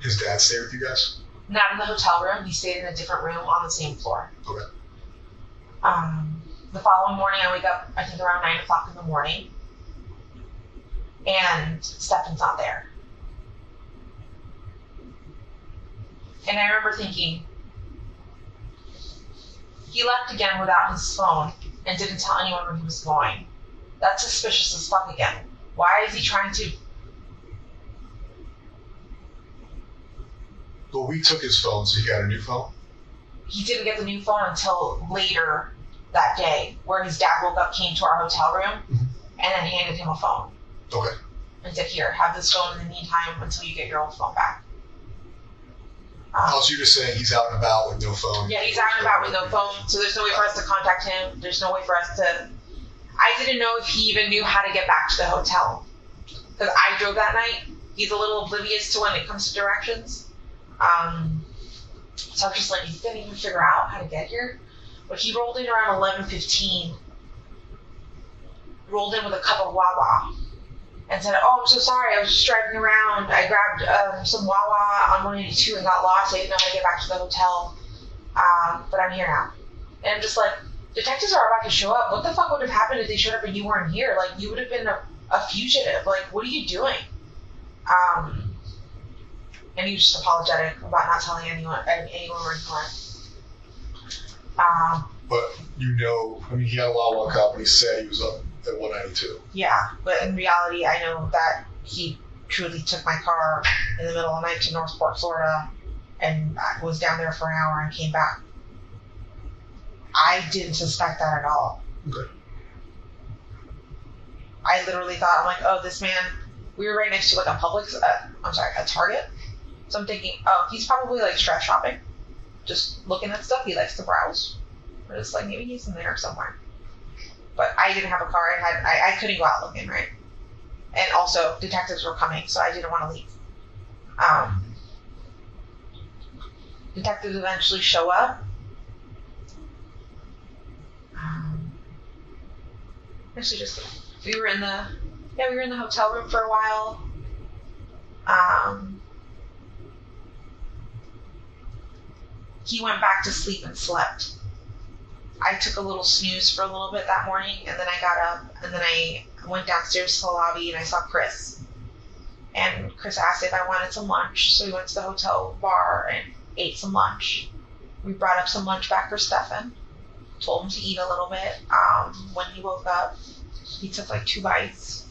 His dad stayed with you guys? not in the hotel room. He stayed in a different room on the same floor. Okay. The following morning, I wake up, I think around 9 o'clock in the morning, and Stephan's not there. And I remember thinking, he left again without his phone and didn't tell anyone where he was going. That's suspicious as fuck again. Why is he trying to? Well, we took his phone, so he got a new phone? He didn't get the new phone until later that day, where his dad woke up, came to our hotel room, and then handed him a phone. Okay. And said, here, have this phone in the meantime until you get your old phone back. Oh, so you're just saying he's out and about with no phone? Yeah, he's out and about with no phone, so there's no way for us to contact him. There's no way for us to... I didn't know if he even knew how to get back to the hotel. Because I drove that night. He's a little oblivious to when it comes to directions. So I was just like, he didn't even figure out how to get here. But he rolled in around 11:15. Rolled in with a cup of Wawa. And said, oh, I'm so sorry, I was just driving around. I grabbed some Wawa on 182 and got lost. I didn't know how to get back to the hotel. But I'm here now. And I'm just like, detectives are about to show up. What the fuck would have happened if they showed up and you weren't here? Like, you would have been a fugitive. Like, what are you doing? And he was just apologetic about not telling anyone where he went. But you know, I mean, he had a Wawa cup and he said he was up at 192. Yeah, but in reality, I know that he truly took my car in the middle of the night to Northport, Florida, and I was down there for an hour and came back. I didn't suspect that at all. Okay. I literally thought, I'm like, oh, this man, we were right next to like a a Target. So I'm thinking, oh, he's probably like stress shopping, just looking at stuff. He likes to browse. Or just like, maybe he's in there somewhere. But I didn't have a car. I couldn't go out looking, right? And also, detectives were coming, so I didn't want to leave. Detectives eventually show up. Actually, we were in the hotel room for a while. He went back to sleep and slept. I took a little snooze for a little bit that morning, and then I got up, and then I went downstairs to the lobby, and I saw Chris. And Chris asked if I wanted some lunch, so we went to the hotel bar and ate some lunch. We brought up some lunch back for Stephan. Told him to eat a little bit. When he woke up, he took like 2 bites.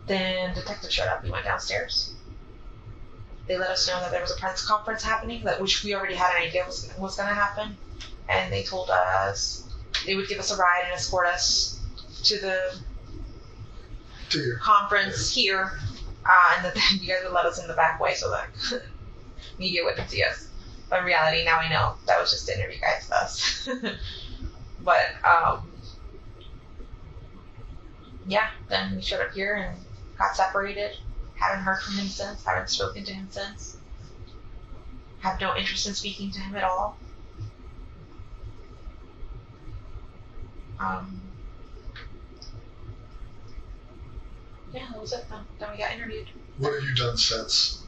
Then detectives showed up. We went downstairs. They let us know that there was a press conference happening, which we already had an idea was going to happen. And they told us they would give us a ride and escort us to the conference here, and that you guys would let us in the back way so that media wouldn't see us. But in reality, now I know that was just to interview guys with us. But yeah, then we showed up here and got separated. Haven't heard from him since. Haven't spoken to him since. Have no interest in speaking to him at all. Yeah, that was it. Then we got interviewed. What have you done since?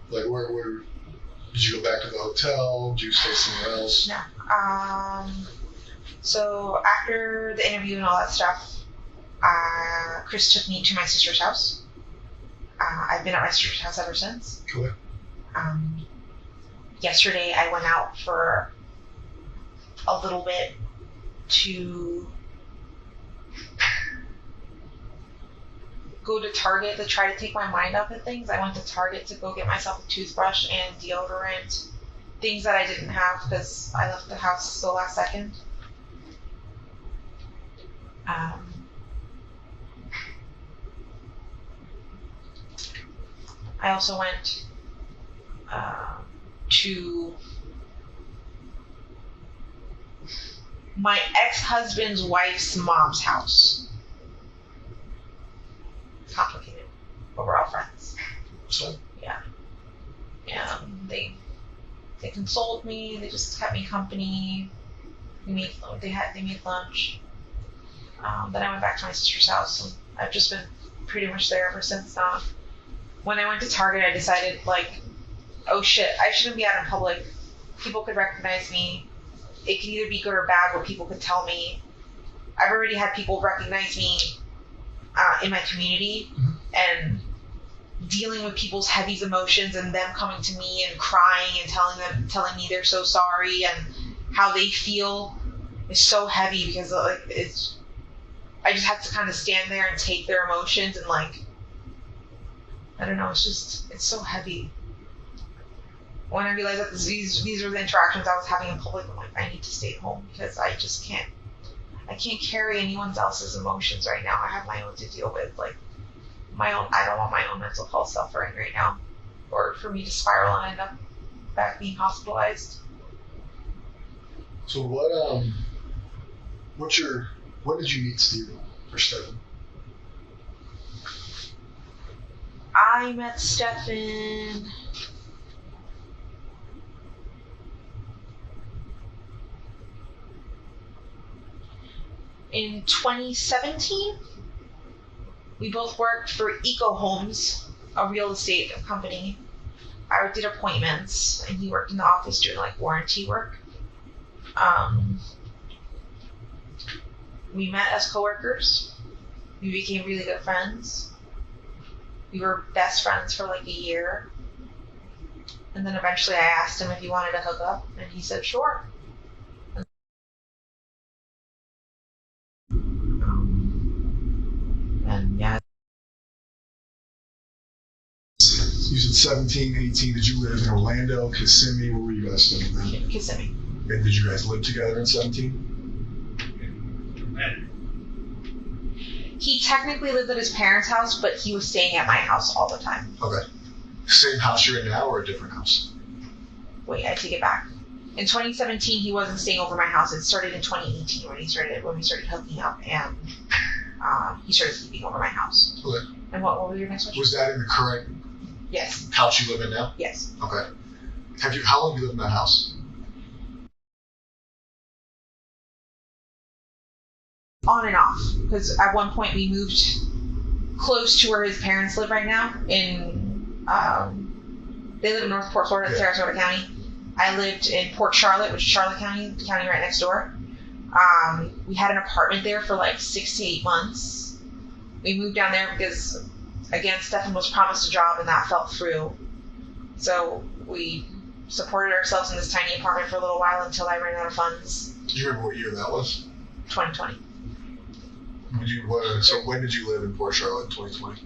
Like, where did you go back to the hotel? Did you stay somewhere else? No. So after the interview and all that stuff, Chris took me to my sister's house. I've been at my sister's house ever since. Cool. yesterday I went out for a little bit to go to Target to try to take my mind off of things. I went to Target to go get myself a toothbrush and deodorant, things that I didn't have because I left the house the last second. I also went to my ex-husband's wife's mom's house. It's complicated, but we're all friends. So, Yeah. And they consoled me. They just kept me company. They made lunch. Then I went back to my sister's house, and I've just been pretty much there ever since. When I went to Target, I decided, like, oh shit, I shouldn't be out in public. People could recognize me. It could either be good or bad, what people could tell me. I've already had people recognize me in my community, and dealing with people's heavy emotions and them coming to me and crying and telling me they're so sorry and how they feel is so heavy because like I just have to kind of stand there and take their emotions and like I don't know, it's so heavy. When I realized that these were the interactions I was having in public, I'm like, I need to stay home because I can't carry anyone else's emotions right now. I have my own to deal with, like my own. I don't want my own mental health suffering right now, or for me to spiral and end up back being hospitalized. so when did you meet Stephen or Stephan? I met Stephan in 2017. We both worked for Eco Homes, a real estate company. I did appointments, and he worked in the office doing like warranty work. We met as coworkers. We became really good friends. We were best friends for like a year. And then eventually I asked him if he wanted to hook up, and he said sure. And yeah. You said 17, 18. Did you live in Orlando, Kissimmee? Where were you guys staying then? Kissimmee. And did you guys live together in 17? He technically lived at his parents' house, but he was staying at my house all the time. Okay. Same house you're in now or a different house? Wait, I take it back. In 2017, he wasn't staying over my house. It started in 2018 when we started hooking up, and he started sleeping over my house. Okay. And what was your next question? Was that in the current Yes. house you live in now? Yes. Okay. How long have you lived in that house? On and off, because at one point we moved close to where his parents live right now. They live in North Port Florida, Sarasota County. I lived in Port Charlotte, which is Charlotte County, the county right next door. We had an apartment there for like 6 to 8 months. We moved down there because, again, Stephan was promised a job and that fell through. So we supported ourselves in this tiny apartment for a little while until I ran out of funds. Do you remember what year that was? 2020. So when did you live in Port Charlotte in 2020?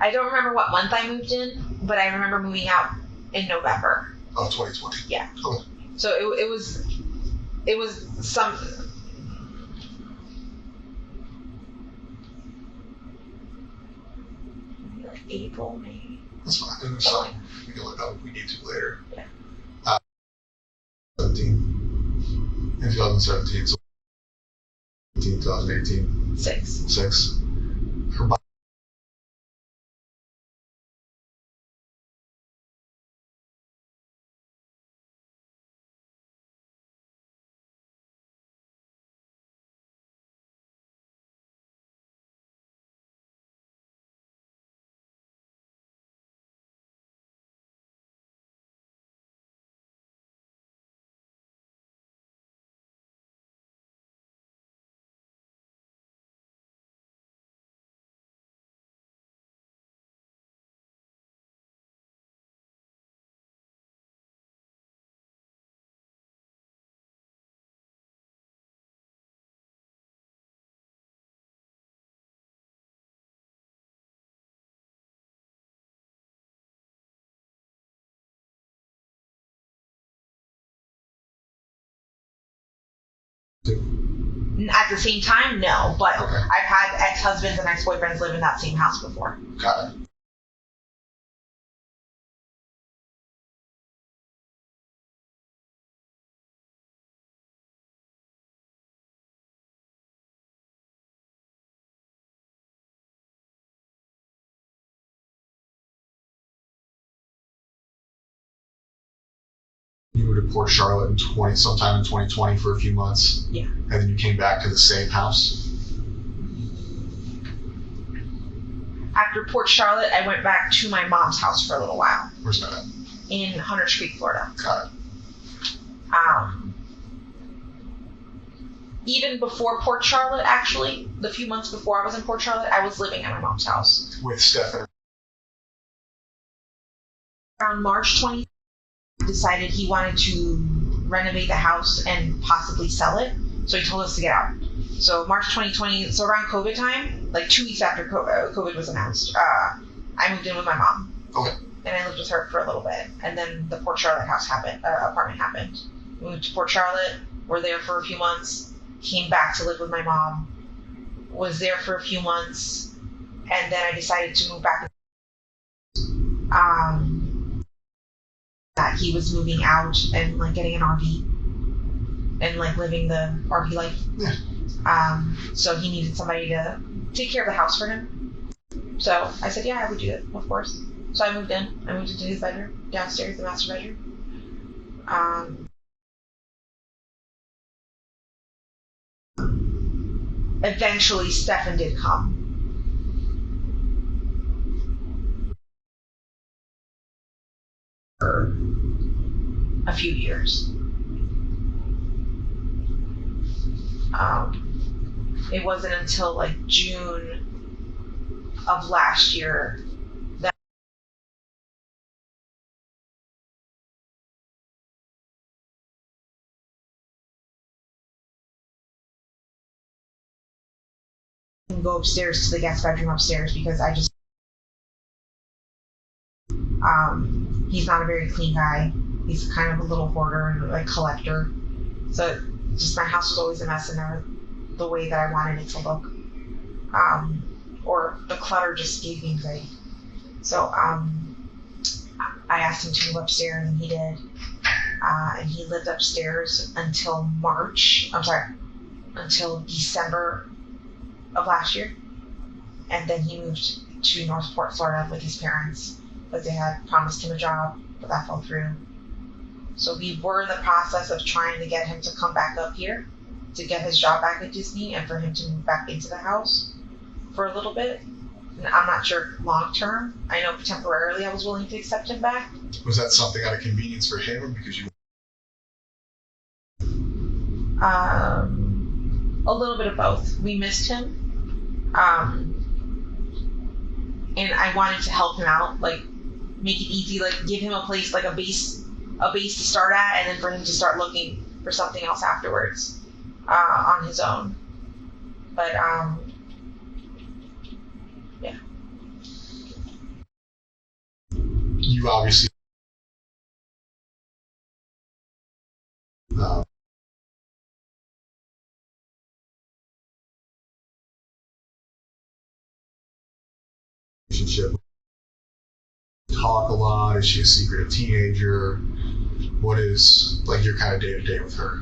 I don't remember what month I moved in, but I remember moving out in November. Of 2020? Yeah. Okay. So it was some. Maybe like April, May. That's fine. And there's something we can look up if we need to later. Yeah. 17. In 2017, so 2018. 6. Her body At the same time, no. But Okay. I've had ex-husbands and ex-boyfriends live in that same house before. Got it. You moved to Port Charlotte sometime in 2020 for a few months. Yeah. And then you came back to the same house. After Port Charlotte, I went back to my mom's house for a little while Where's that at? in Hunters Creek, Florida. Got it. Even before Port Charlotte, actually, the few months before I was in Port Charlotte, I was living at my mom's house. With Stephan. Around March 20th, I decided he wanted to renovate the house and possibly sell it, so he told us to get out. So March 2020, so around COVID time, like 2 weeks after COVID was announced, I moved in with my mom. Okay. And I lived with her for a little bit, and then the Port Charlotte apartment happened. We moved to Port Charlotte, were there for a few months, came back to live with my mom, was there for a few months, and then I decided to move back. That he was moving out and like getting an RV and like living the RV life. Yeah. So he needed somebody to take care of the house for him. So I said, yeah, I would do it, of course. So I moved in. I moved into his bedroom, downstairs, the master bedroom. Eventually, Stephan did come. For a few years. It wasn't until like June of last year that I can go upstairs to the guest bedroom upstairs because I just he's not a very clean guy. He's kind of a little hoarder and like collector. So just my house was always a mess in there, the way that I wanted it to look. Or the clutter just gave me anxiety. So I asked him to move upstairs and he did. And he lived upstairs until until December of last year. And then he moved to Northport, Florida with his parents, but they had promised him a job, but that fell through. So we were in the process of trying to get him to come back up here to get his job back at Disney and for him to move back into the house for a little bit. And I'm not sure long term. I know temporarily I was willing to accept him back. Was that something out of convenience for him or because you? A little bit of both. We missed him. And I wanted to help him out, like make it easy, like give him a place, like a base to start at, and then for him to start looking for something else afterwards on his own. But yeah. You obviously relationship. Talk a lot. Is she a secretive teenager? What is like your kind of day to day with her?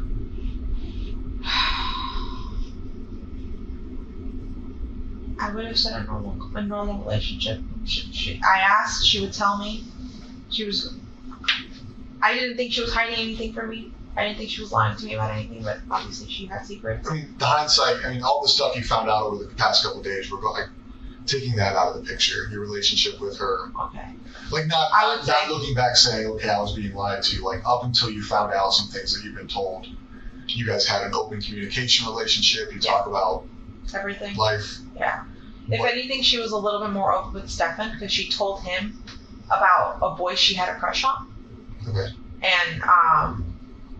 I would have said a normal relationship. I asked, she would tell me. I didn't think she was hiding anything from me. I didn't think she was lying to me about anything, but obviously she had secrets. I mean, the hindsight. I mean, all the stuff you found out over the past couple of days. We're like taking that out of the picture. Your relationship with her. Okay. Like not looking back saying, okay, I was being lied to. Like up until you found out some things that you've been told. You guys had an open communication relationship. You talk about everything. Life. Yeah. If anything, she was a little bit more open with Stephan because she told him about a boy she had a crush on. Okay. And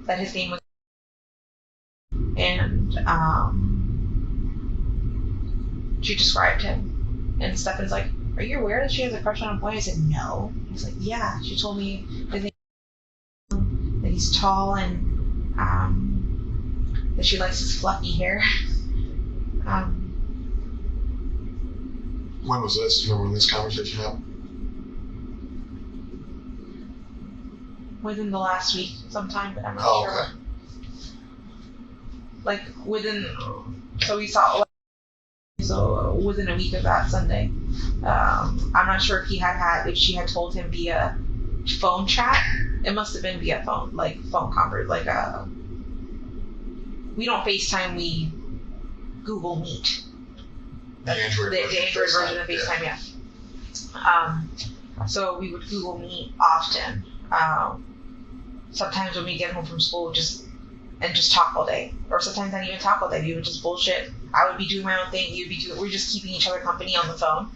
that his name was. And she described him. And Stephan's like, "Are you aware that she has a crush on a boy?" I said, "No." He's like, "Yeah." She told me his name, that he's tall and that she likes his fluffy hair. When was this? Do you remember when this conversation happened? Within the last week sometime, but I'm not Oh, sure. okay. Like so we saw, so within a week of that Sunday. I'm not sure if if she had told him via phone chat. It must have been via phone, like phone convert, like we don't FaceTime, we Google Meet. The Android version of FaceTime, yeah. So we would Google Meet often. Sometimes when we get home from school, just talk all day, or sometimes not even talk all day. We would just bullshit. I would be doing my own thing. He would be doing. We're just keeping each other company on the phone.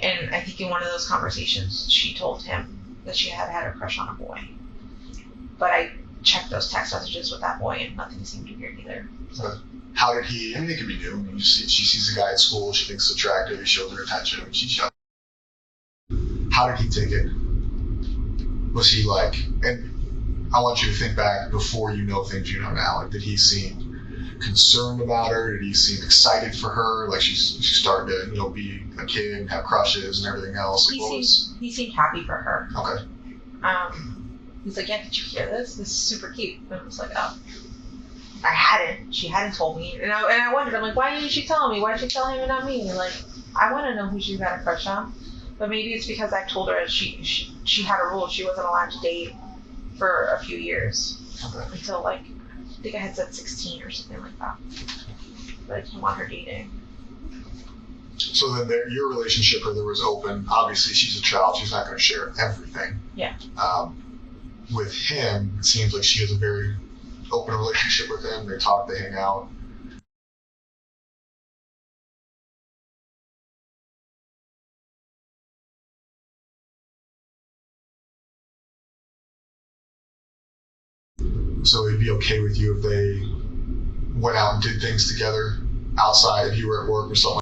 And I think in one of those conversations, she told him that she had a crush on a boy. But I checked those text messages with that boy, and nothing seemed weird either. But how did he? I mean, it could be new. I mean, she sees a guy at school. She thinks it's attractive. He shows her attention. I mean, she's young. How did he take it? Was he like? And I want you to think back before you know things you know now. Like, did he seem concerned about her? Did he seem excited for her? Like she's starting to, be a kid and have crushes and everything else. Like, he seemed happy for her. Okay. He's like, yeah, did you hear this? This is super cute. And I was like, oh. I hadn't. She hadn't told me. And I wondered, I'm like, why didn't she tell me? Why did she tell him and not me? And like, I want to know who she got a crush on. But maybe it's because I told her she had a rule. She wasn't allowed to date for a few years. Okay. Until like, I think I had said 16 or something like that. But I didn't want her dating. So then your relationship with her was open. Obviously, she's a child. She's not going to share everything. Yeah. With him, it seems like she has a very open relationship with him. They talk, they hang out. So it'd be okay with you if they went out and did things together outside, if you were at work or something.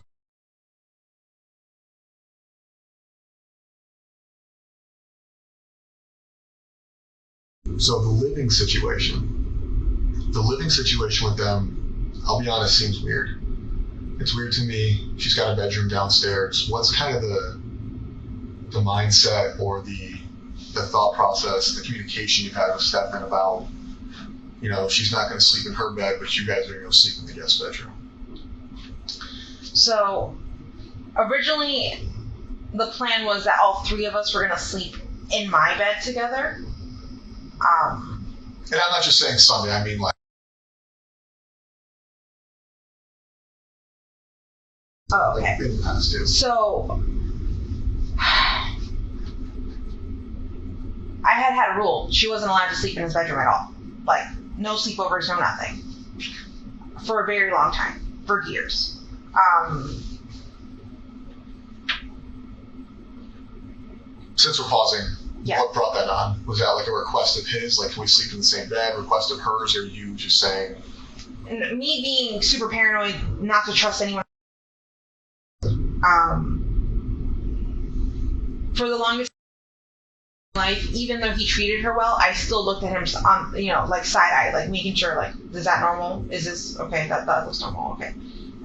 So the living situation with them, I'll be honest, seems weird. It's weird to me. She's got a bedroom downstairs. What's kind of the mindset or the thought process, the communication you've had with Stephan about, she's not going to sleep in her bed, but you guys are going to sleep in the guest bedroom? So originally the plan was that all three of us were going to sleep in my bed together. And I'm not just saying Sunday, I mean like. Oh, okay. Like in the past, too. So I had a rule. She wasn't allowed to sleep in his bedroom at all. Like, no sleepovers, no nothing. For a very long time. For years. Since we're pausing, yeah. What brought that on? Was that like a request of his? Like, can we sleep in the same bed? Request of hers? Or you just saying? And me being super paranoid, not to trust anyone. For the longest life, even though he treated her well, I still looked at him on, like side-eyed, like making sure, like, is that normal? Is this okay? That looks normal. Okay.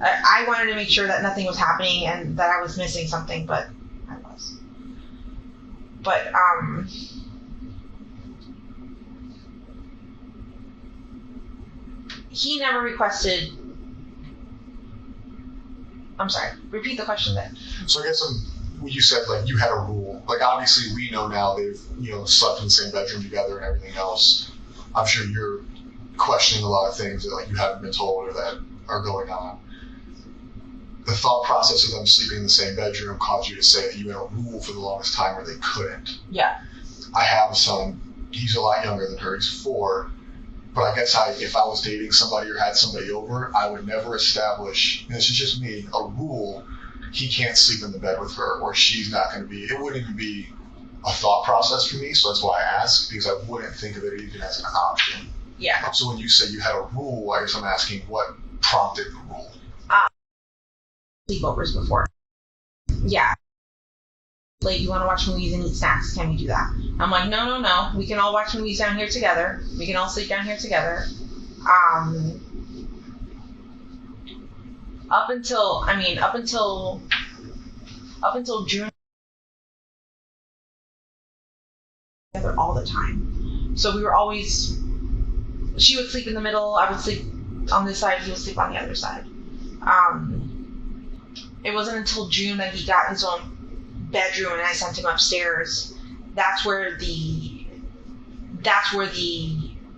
I wanted to make sure that nothing was happening and that I was missing something, but I was. But he never requested. I'm sorry. Repeat the question then. So I guess you said like you had a rule. Like obviously we know now they've slept in the same bedroom together and everything else. I'm sure you're questioning a lot of things that like you haven't been told or that are going on. The thought process of them sleeping in the same bedroom caused you to say that you had a rule for the longest time where they couldn't. Yeah. I have a son. He's a lot younger than her. He's 4. But I guess if I was dating somebody or had somebody over, I would never establish, and this is just me, a rule. He can't sleep in the bed with her, or she's not going to be. It wouldn't even be a thought process for me, so that's why I ask, because I wouldn't think of it even as an option. Yeah. So when you say you had a rule, I guess I'm asking what prompted the rule. Sleepovers before. Yeah. like, you want to watch movies and eat snacks. Can we do that? I'm like, no. We can all watch movies down here together. We can all sleep down here together. Up until June, together all the time. So we were always, she would sleep in the middle, I would sleep on this side, he would sleep on the other side. It wasn't until June that he got his own bedroom and I sent him upstairs. That's where the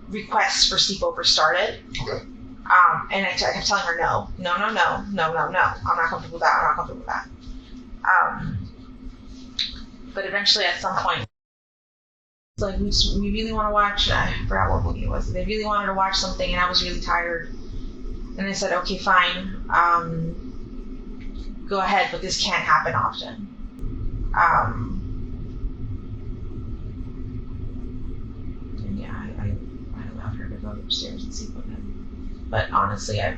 requests for sleepover started. Okay. And I kept telling her no. I'm not comfortable with that. But eventually at some point, it's like, we really want to watch, I forgot what movie it was. They really wanted to watch something and I was really tired. And I said, okay, fine. Go ahead, but this can't happen often. And yeah, I allowed her to go upstairs and sleep with him. But honestly, I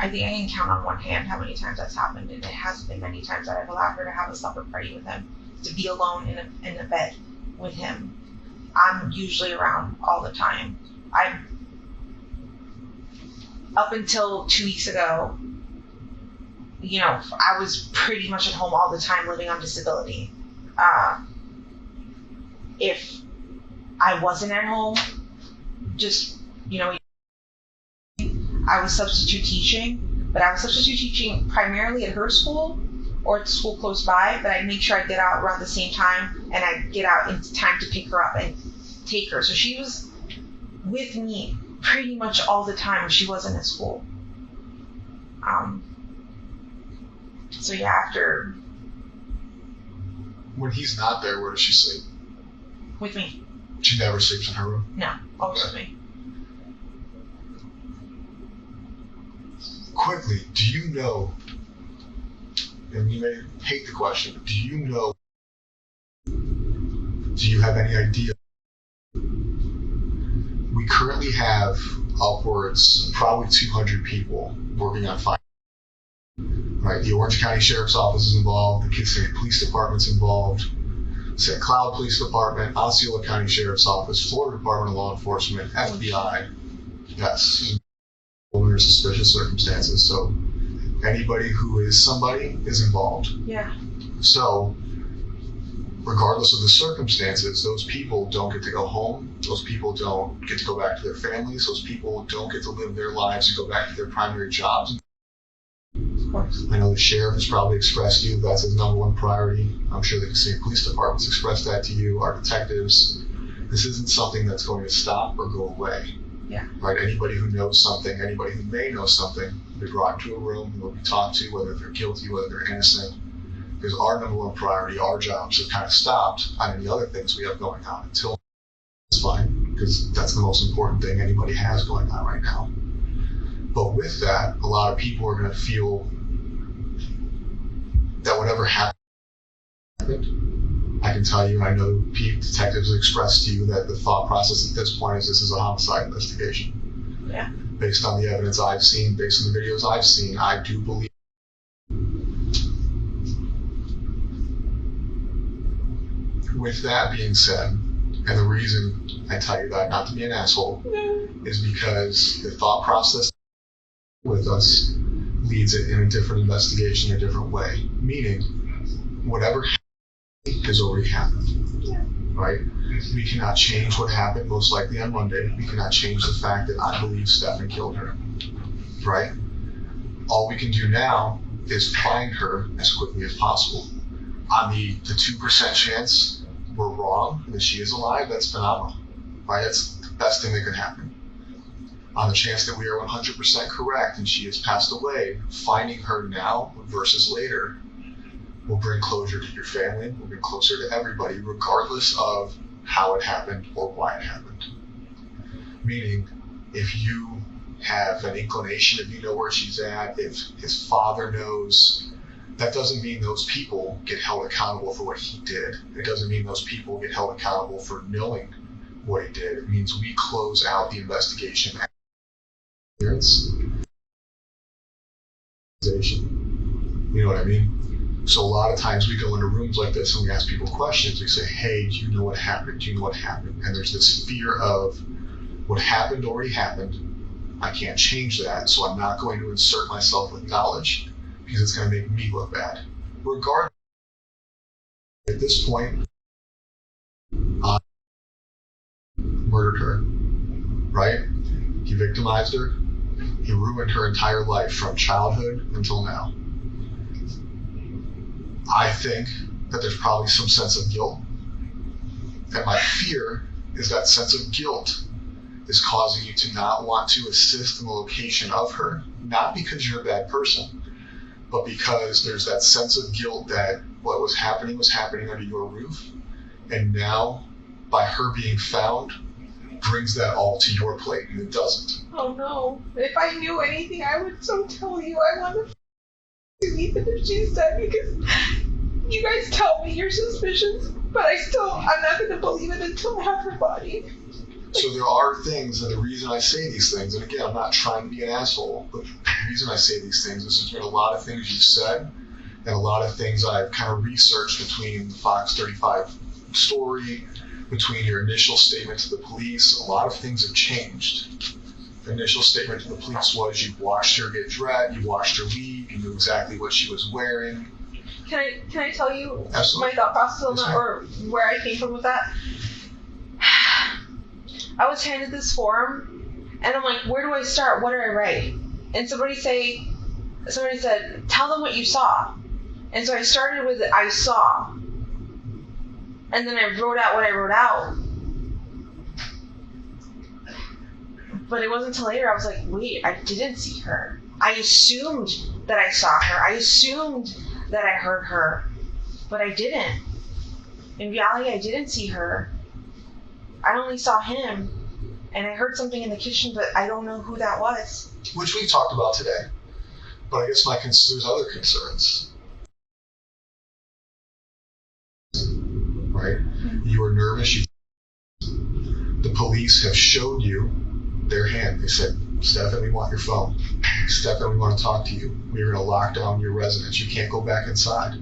think I can count on one hand how many times that's happened, and it hasn't been many times that I've allowed her to have a supper party with him, to be alone in a bed with him. I'm usually around all the time. Up until 2 weeks ago, I was pretty much at home all the time living on disability. If I wasn't at home, just, I was substitute teaching, but I was substitute teaching primarily at her school or at the school close by, but I'd make sure I'd get out around the same time and I'd get out in time to pick her up and take her. So she was with me pretty much all the time when she wasn't at school. So yeah, after... When he's not there, where does she sleep? With me. She never sleeps in her room? No, always with me. Quickly, do you know, and you may hate the question, but do you have any idea? We currently have upwards, probably 200 people working on fire. Right, the Orange County Sheriff's Office is involved, the Kissimmee Police Department's involved, St. Cloud Police Department, Osceola County Sheriff's Office, Florida Department of Law Enforcement, FBI. Yes, under suspicious circumstances. So anybody who is somebody is involved. Yeah. So regardless of the circumstances, those people don't get to go home. Those people don't get to go back to their families. Those people don't get to live their lives and go back to their primary jobs. Of course. I know the sheriff has probably expressed to you that's his number one priority. I'm sure the Kissimmee Police Department's expressed that to you, our detectives. This isn't something that's going to stop or go away. Yeah. Right? Anybody who knows something, anybody who may know something, will be brought into a room, will be talked to, whether they're guilty, whether they're innocent. Because our number one priority, our jobs have kind of stopped on any other things we have going on until it's fine, because that's the most important thing anybody has going on right now. But with that, a lot of people are going to feel that whatever happened, I can tell you, and I know detectives expressed to you that the thought process at this point is this is a homicide investigation. Yeah. Based on the evidence I've seen, based on the videos I've seen, I do believe. With that being said, and the reason I tell you that, not to be an asshole, is because the thought process with us leads it in a different investigation, a different way. Meaning, whatever happened has already happened. Yeah. Right? We cannot change what happened, most likely on Monday. We cannot change the fact that I believe Stephan killed her. Right? All we can do now is find her as quickly as possible. On the 2% chance we're wrong and that she is alive, that's phenomenal. Right? That's the best thing that could happen. On the chance that we are 100% correct and she has passed away, finding her now versus later will bring closure to your family, will bring closer to everybody, regardless of how it happened or why it happened. Meaning, if you have an inclination, if you know where she's at, if his father knows, that doesn't mean those people get held accountable for what he did. It doesn't mean those people get held accountable for knowing what he did. It means we close out the investigation. You know what I mean? So a lot of times we go into rooms like this and we ask people questions. We say, hey, do you know what happened? Do you know what happened? And there's this fear of what happened already happened. I can't change that, so I'm not going to insert myself with knowledge because it's going to make me look bad. Regardless, at this point, I murdered her, right? He victimized her. He ruined her entire life from childhood until now. I think that there's probably some sense of guilt. And my fear is that sense of guilt is causing you to not want to assist in the location of her, not because you're a bad person, but because there's that sense of guilt that what was happening under your roof. And now, by her being found, brings that all to your plate, and it doesn't. Oh no. If I knew anything, I would so tell you. I want to even if she's dead, because you guys tell me your suspicions, but I'm not going to believe it until I have her body. So there are things, and the reason I say these things, and again, I'm not trying to be an asshole, but the reason I say these things is there's been a lot of things you've said, and a lot of things I've kind of researched between the Fox 35 story, between your initial statement to the police. A lot of things have changed. The initial statement to the police was you watched her get dressed, you watched her leave, you knew exactly what she was wearing. Can I tell you Absolutely. my thought process on Yes, that, ma'am. or where I came from with that? I was handed this form, and I'm like, where do I start? What do I write? And somebody said, tell them what you saw. And so I started with I saw. And then I wrote out what I wrote out. But it wasn't until later I was like, wait, I didn't see her. I assumed that I saw her. I assumed that I heard her. But I didn't. In reality, I didn't see her. I only saw him. And I heard something in the kitchen, but I don't know who that was. Which we talked about today. But I guess there's other concerns. Right? You were nervous. The police have showed you their hand. They said, Stephan, we want your phone. Stephan, we want to talk to you. We're going to lock down your residence. You can't go back inside.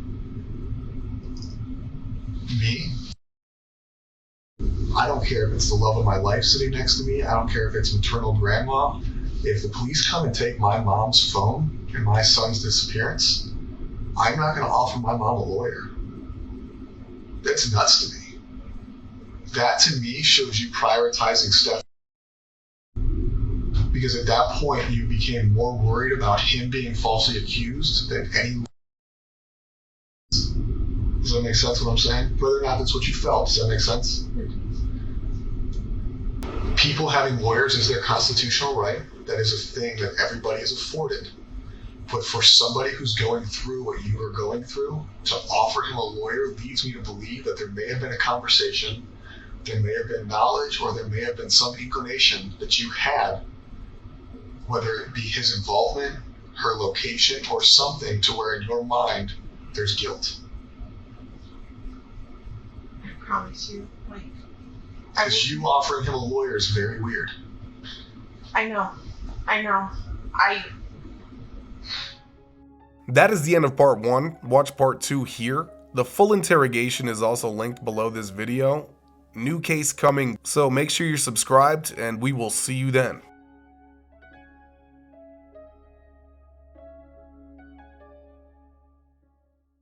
Me? I don't care if it's the love of my life sitting next to me. I don't care if it's maternal grandma. If the police come and take my mom's phone and my son's disappearance, I'm not going to offer my mom a lawyer. That's nuts to me. That to me shows you prioritizing Stephan. Because at that point, you became more worried about him being falsely accused than any. Does that make sense what I'm saying? Whether or not that's what you felt, does that make sense? People having lawyers is their constitutional right. That is a thing that everybody is afforded. But for somebody who's going through what you are going through, to offer him a lawyer leads me to believe that there may have been a conversation, there may have been knowledge, or there may have been some inclination that you had, whether it be his involvement, her location, or something to where in your mind there's guilt. I promise you. Because you offering him a lawyer is very weird. I know. That is the end of part 1. Watch part 2 here. The full interrogation is also linked below this video. New case coming, so make sure you're subscribed and we will see you then.